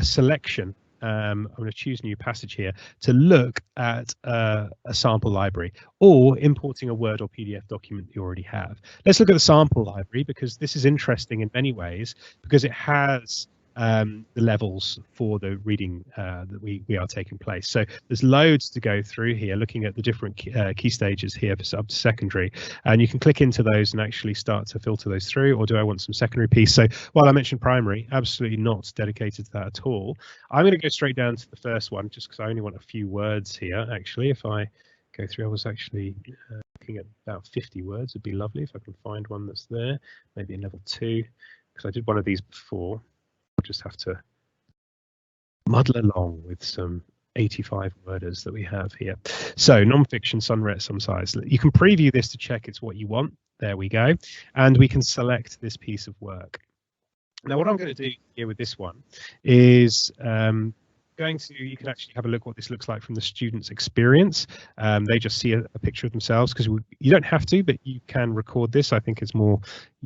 selection. I'm going to choose new passage here to look at a sample library, or importing a Word or PDF document that you already have. Let's look at the sample library, because this is interesting in many ways, because it has the levels for the reading that we are taking place. So there's loads to go through here, looking at the different key stages here for up to secondary, and you can click into those and actually start to filter those through. Or do I want some secondary piece? So while I mentioned primary, absolutely not dedicated to that at all. I'm going to go straight down to the first one, just because I only want a few words here. Actually, if I go through, I was actually looking at about 50 words. It'd be lovely if I can find one that's there, maybe in level 2, because I did one of these before. I'll just have to muddle along with some 85 worders that we have here. So non-fiction, some size. You can preview this to check it's what you want. There we go. And we can select this piece of work. Now, what I'm going to do here with this one is you can actually have a look what this looks like from the student's experience. They just see a picture of themselves, because you don't have to, but you can record this. I think it's more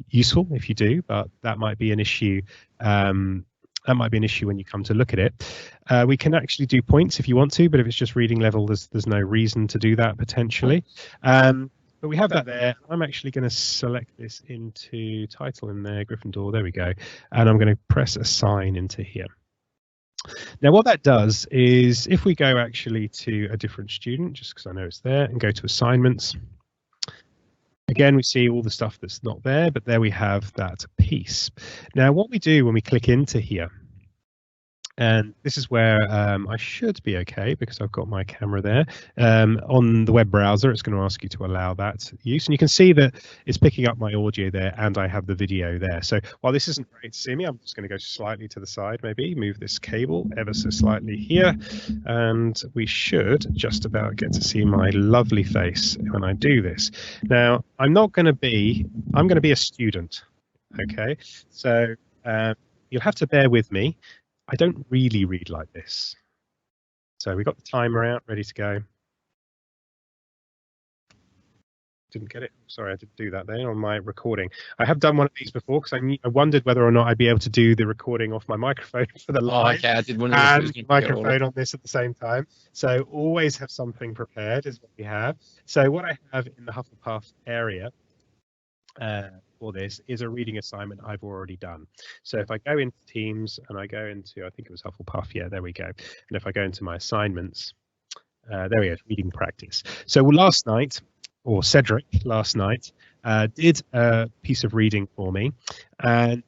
useful if you do, but that might be an issue. That might be an issue when you come to look at it. We can actually do points if you want to, but if it's just reading level, there's no reason to do that potentially. But we have that there. I'm actually going to select this into title in there, Gryffindor. There we go. And I'm going to press assign into here. Now, what that does is, if we go actually to a different student, just because I know it's there, and go to assignments, again, we see all the stuff that's not there, but there we have that piece. Now, what we do when we click into here, and this is where I should be okay, because I've got my camera there. On the web browser, it's going to ask you to allow that use. And you can see that it's picking up my audio there, and I have the video there. So while this isn't great to see me, I'm just going to go slightly to the side, maybe move this cable ever so slightly here. And we should just about get to see my lovely face when I do this. Now, I'm going to be a student. Okay, so you'll have to bear with me. I don't really read like this. So we've got the timer out, ready to go. didn't get it. Sorry, I didn't do that there on my recording. I have done one of these before because I wondered whether or not I'd be able to do the recording off my microphone for the live Okay, I did wonder if it was and going to get all microphone on this at the same time. So always have something prepared is what we have. So what I have in the Hufflepuff area for this is a reading assignment I've already done. So if I go into Teams and I go into, I think it was Hufflepuff, yeah, there we go. And if I go into my assignments, there we go, reading practice. So last night, or Cedric last night, did a piece of reading for me, and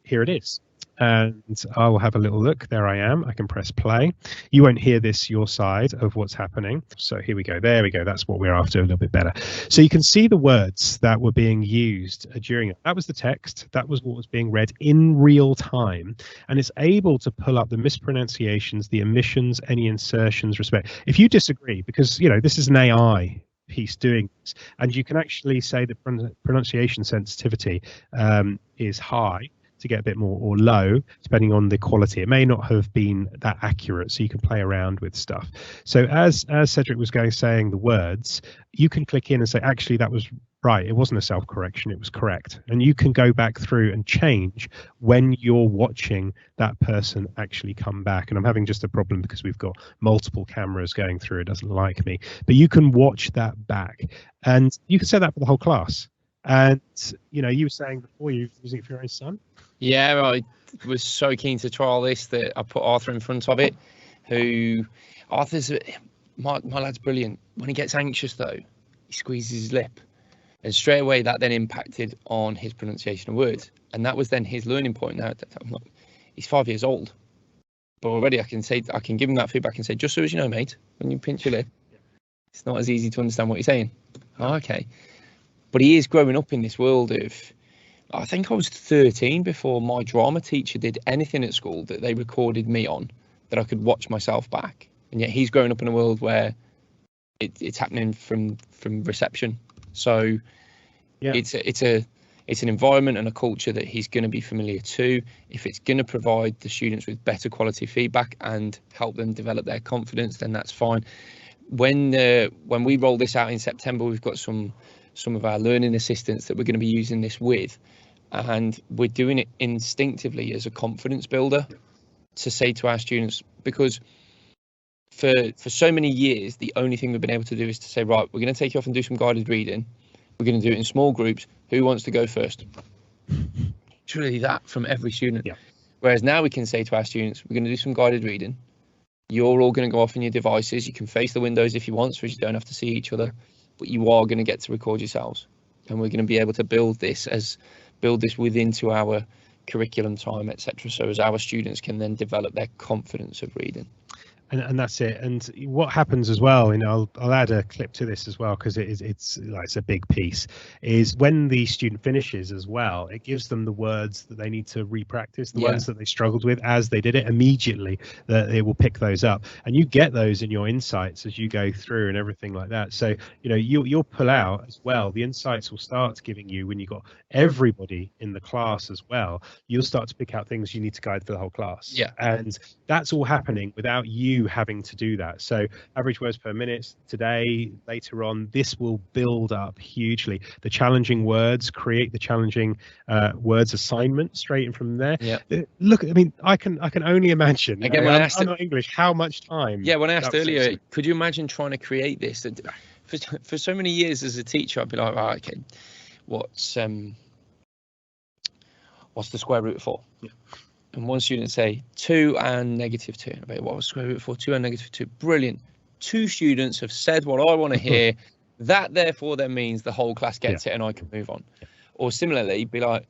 here it is. And I will have a little look. There I am. I can press play. You won't hear this your side of what's happening. So here we go. There we go. That's what we're after, a little bit better. So you can see the words that were being used during it. That was the text. That was what was being read in real time. And it's able to pull up the mispronunciations, the omissions, any insertions, respect. If you disagree, because, you know, this is an AI piece doing this, and you can actually say the pronunciation sensitivity is high to get a bit more, or low, depending on the quality. It may not have been that accurate, so you can play around with stuff. So as Cedric was saying the words, you can click in and say, actually, that was right. It wasn't a self-correction, it was correct. And you can go back through and change when you're watching that person actually come back. And I'm having just a problem because we've got multiple cameras going through. It doesn't like me. But you can watch that back. And you can set that for the whole class. And, you know, you were saying before you're using it for your own son. Yeah, I was so keen to trial this that I put Arthur in front of it. My lad's brilliant. When he gets anxious, though, he squeezes his lip. And straight away, that then impacted on his pronunciation of words. And that was then his learning point. Now, he's 5 years old. But already I can give him that feedback and say, just so as you know, mate, when you pinch your lip, it's not as easy to understand what you're saying. Oh, okay. But he is growing up in this world of, I think I was 13 before my drama teacher did anything at school that they recorded me on that I could watch myself back. And yet he's growing up in a world where it's happening from reception. So yeah, it's an environment and a culture that he's going to be familiar to. If it's going to provide the students with better quality feedback and help them develop their confidence, then that's fine. When we roll this out in September, we've got some of our learning assistants that we're going to be using this with, and we're doing it instinctively as a confidence builder to say to our students, because for so many years the only thing we've been able to do is to say, right, we're going to take you off and do some guided reading, we're going to do it in small groups, who wants to go first? It's really that from every student. Yeah. Whereas now we can say to our students, we're going to do some guided reading, you're all going to go off on your devices, you can face the windows if you want so you don't have to see each other, but you are going to get to record yourselves, and we're going to be able to build this within to our curriculum time, etc. So as our students can then develop their confidence of reading. And that's it. And what happens as well, and I'll add a clip to this as well, because it's a big piece, is when the student finishes as well, it gives them the words that they need to re-practice, the ones that they struggled with as they did it immediately, that they will pick those up. And you get those in your insights as you go through and everything like that. So, you know, you'll pull out as well. The insights will start giving you, when you've got everybody in the class as well, you'll start to pick out things you need to guide for the whole class. Yeah. And that's all happening without you having to do that. So average words per minute today, later on, this will build up hugely. The challenging words, create the challenging words assignment straight in from there. Yeah. Look, I mean, I can only imagine. Again, when I'm not English, how much time? Yeah, when I asked earlier, could you imagine trying to create this? For so many years as a teacher, I'd be like, right, okay, what's the square root of 4? Yeah. And one student say 2 and -2. What was square root of 4? 2 and -2. Brilliant. 2 students have said what I want to hear. That therefore then means the whole class gets it and I can move on. Yeah. Or similarly, be like,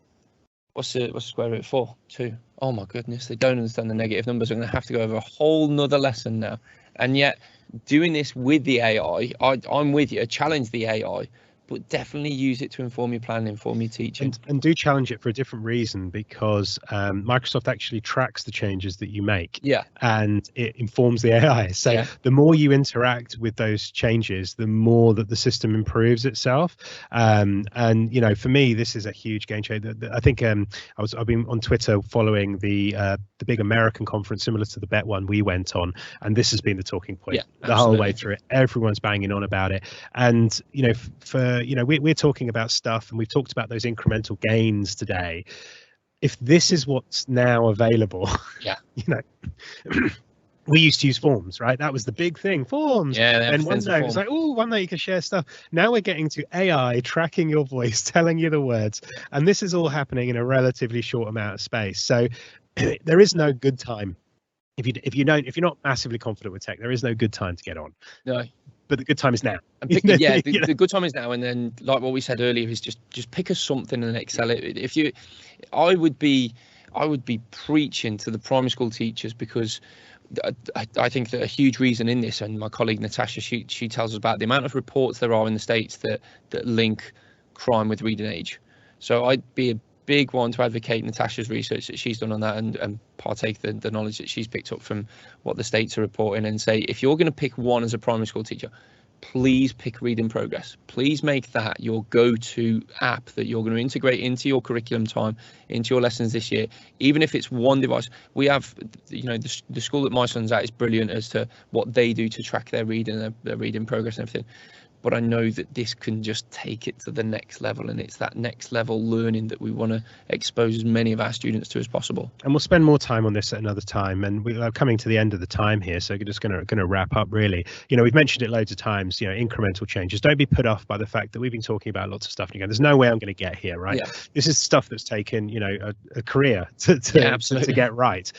what's the square root of 4? 2. Oh my goodness, they don't understand the negative numbers. I'm going to have to go over a whole nother lesson now. And yet doing this with the AI, I'm with you, challenge the AI, but definitely use it to inform your plan, inform your teaching. And do challenge it for a different reason, because Microsoft actually tracks the changes that you make. Yeah. And it informs the AI. So the more you interact with those changes, the more that the system improves itself. And, you know, for me, this is a huge game changer. I think I've been on Twitter following the big American conference, similar to the BET one we went on. And this has been the talking point the whole way through it. Everyone's banging on about it. And, you know, for we're talking about stuff, and we've talked about those incremental gains today. If this is what's now available, we used to use forms, right? That was the big thing, forms. Yeah, and OneNote, it's like, oh, OneNote, you can share stuff. Now we're getting to AI tracking your voice, telling you the words, and this is all happening in a relatively short amount of space. So there is no good time. If you're not massively confident with tech, there is no good time to get on. No. But the good time is now. The good time is now. And then, like what we said earlier, is just pick us something and excel it. I would be preaching to the primary school teachers, because I think that a huge reason in this, and my colleague Natasha, she tells us about the amount of reports there are in the States that link crime with reading age. So I'd be a big one to advocate Natasha's research that she's done on that, and partake the knowledge that she's picked up from what the States are reporting, and say, if you're going to pick one as a primary school teacher, please pick Reading Progress. Please make that your go-to app that you're going to integrate into your curriculum time, into your lessons this year. Even if it's one device, we have, the school that my son's at is brilliant as to what they do to track their reading, their reading progress and everything. But I know that this can just take it to the next level, and it's that next level learning that we want to expose as many of our students to as possible. And we'll spend more time on this at another time, and we are coming to the end of the time here, so we're just going to wrap up, really. We've mentioned it loads of times, incremental changes. Don't be put off by the fact that we've been talking about lots of stuff, and you go, there's no way I'm going to get here, right? Yeah. This is stuff that's taken a career to get right.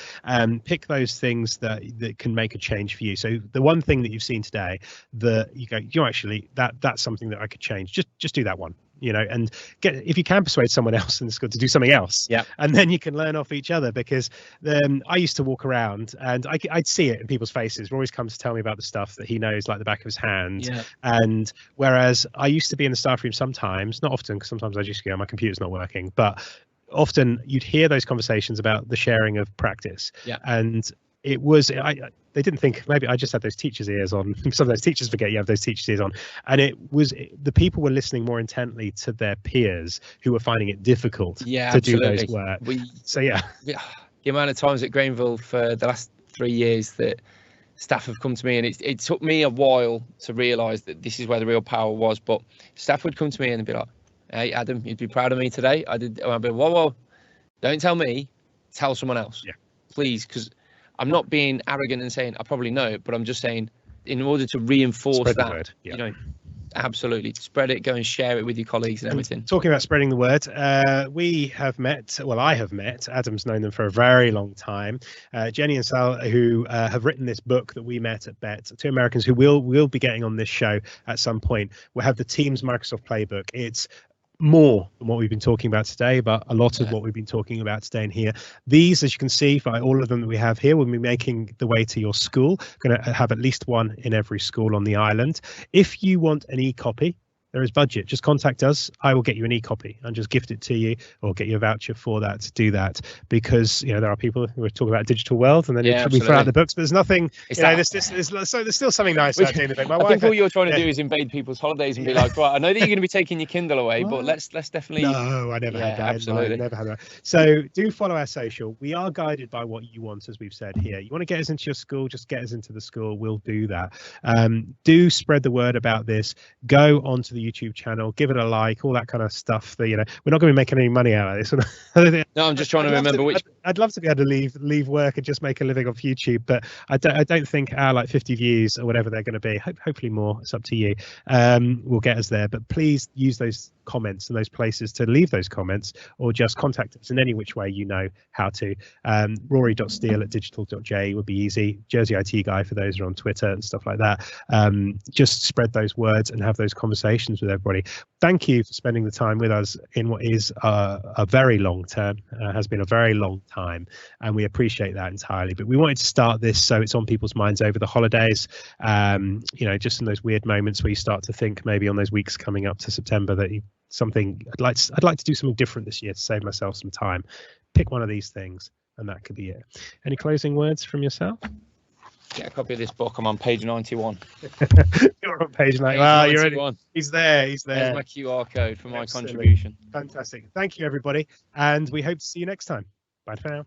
Pick those things that can make a change for you. So the one thing that you've seen today that you go, actually, that's something that I could change. Just do that one, and if you can persuade someone else in the school to do something else, and then you can learn off each other. Because I used to walk around and I'd see it in people's faces. Rory's comes to tell me about the stuff that he knows like the back of his hand. And whereas I used to be in the staff room sometimes, not often, because sometimes I just go, my computer's not working, but often you'd hear those conversations about the sharing of practice. And it was, they didn't think, maybe I just had those teachers' ears on. Sometimes teachers forget you have those teachers' ears on. And the people were listening more intently to their peers who were finding it difficult to do those work. The amount of times at Granville for the last 3 years that staff have come to me, and it took me a while to realise that this is where the real power was, but staff would come to me and be like, hey, Adam, you'd be proud of me today. I'd be, whoa, don't tell me, tell someone else. Please, because I'm not being arrogant and saying I probably know it, but I'm just saying, in order to reinforce that, absolutely spread it, go and share it with your colleagues and everything. Talking about spreading the word, I have met, Adam's known them for a very long time, Jenny and Sal, who have written this book that we met at BET, two Americans who will be getting on this show at some point. We'll have the Teams Microsoft Playbook. It's more than what we've been talking about today, but a lot of what we've been talking about today in here. These, as you can see, by all of them that we have here, will be making the way to your school. Going to have at least one in every school on the island. If you want an e-copy, there is budget. Just contact us. I will get you an e-copy and just gift it to you, or get you a voucher for that to do that. Because there are people who are talking about digital world, and then we throw out the books. But there's nothing. There's still something nice about doing the thing. I think all you're trying to do is invade people's holidays and be like, right, I know that you're going to be taking your Kindle away, but let's definitely. No, I never had that. Absolutely, never had that. So do follow our social. We are guided by what you want, as we've said here. You want to get us into your school, just get us into the school. We'll do that. Do spread the word about this. Go onto the YouTube channel, give it a like, all that kind of stuff. That we're not going to be making any money out of this. No, I'm just trying to remember which. I'd love to be able to leave work and just make a living off YouTube, but I don't think our 50 views or whatever they're going to be, hopefully more, it's up to you, will get us there. But please use those comments and those places to leave those comments, or just contact us in any which way you know how to. Rory.steele@digital.j would be easy. Jersey IT Guy for those who are on Twitter and stuff like that. Just spread those words and have those conversations with everybody. Thank you for spending the time with us in what is a very long term, has been a very long time, and we appreciate that entirely. But we wanted to start this so it's on people's minds over the holidays, just in those weird moments where you start to think maybe on those weeks coming up to September that I'd like to do something different this year to save myself some time. Pick one of these things and that could be it. Any closing words from yourself? Get a copy of this book. I'm on page 91. You're on page 91. Wow, you're ready. He's there. There's my QR code for my contribution. Fantastic. Thank you, everybody. And we hope to see you next time. Bye for now.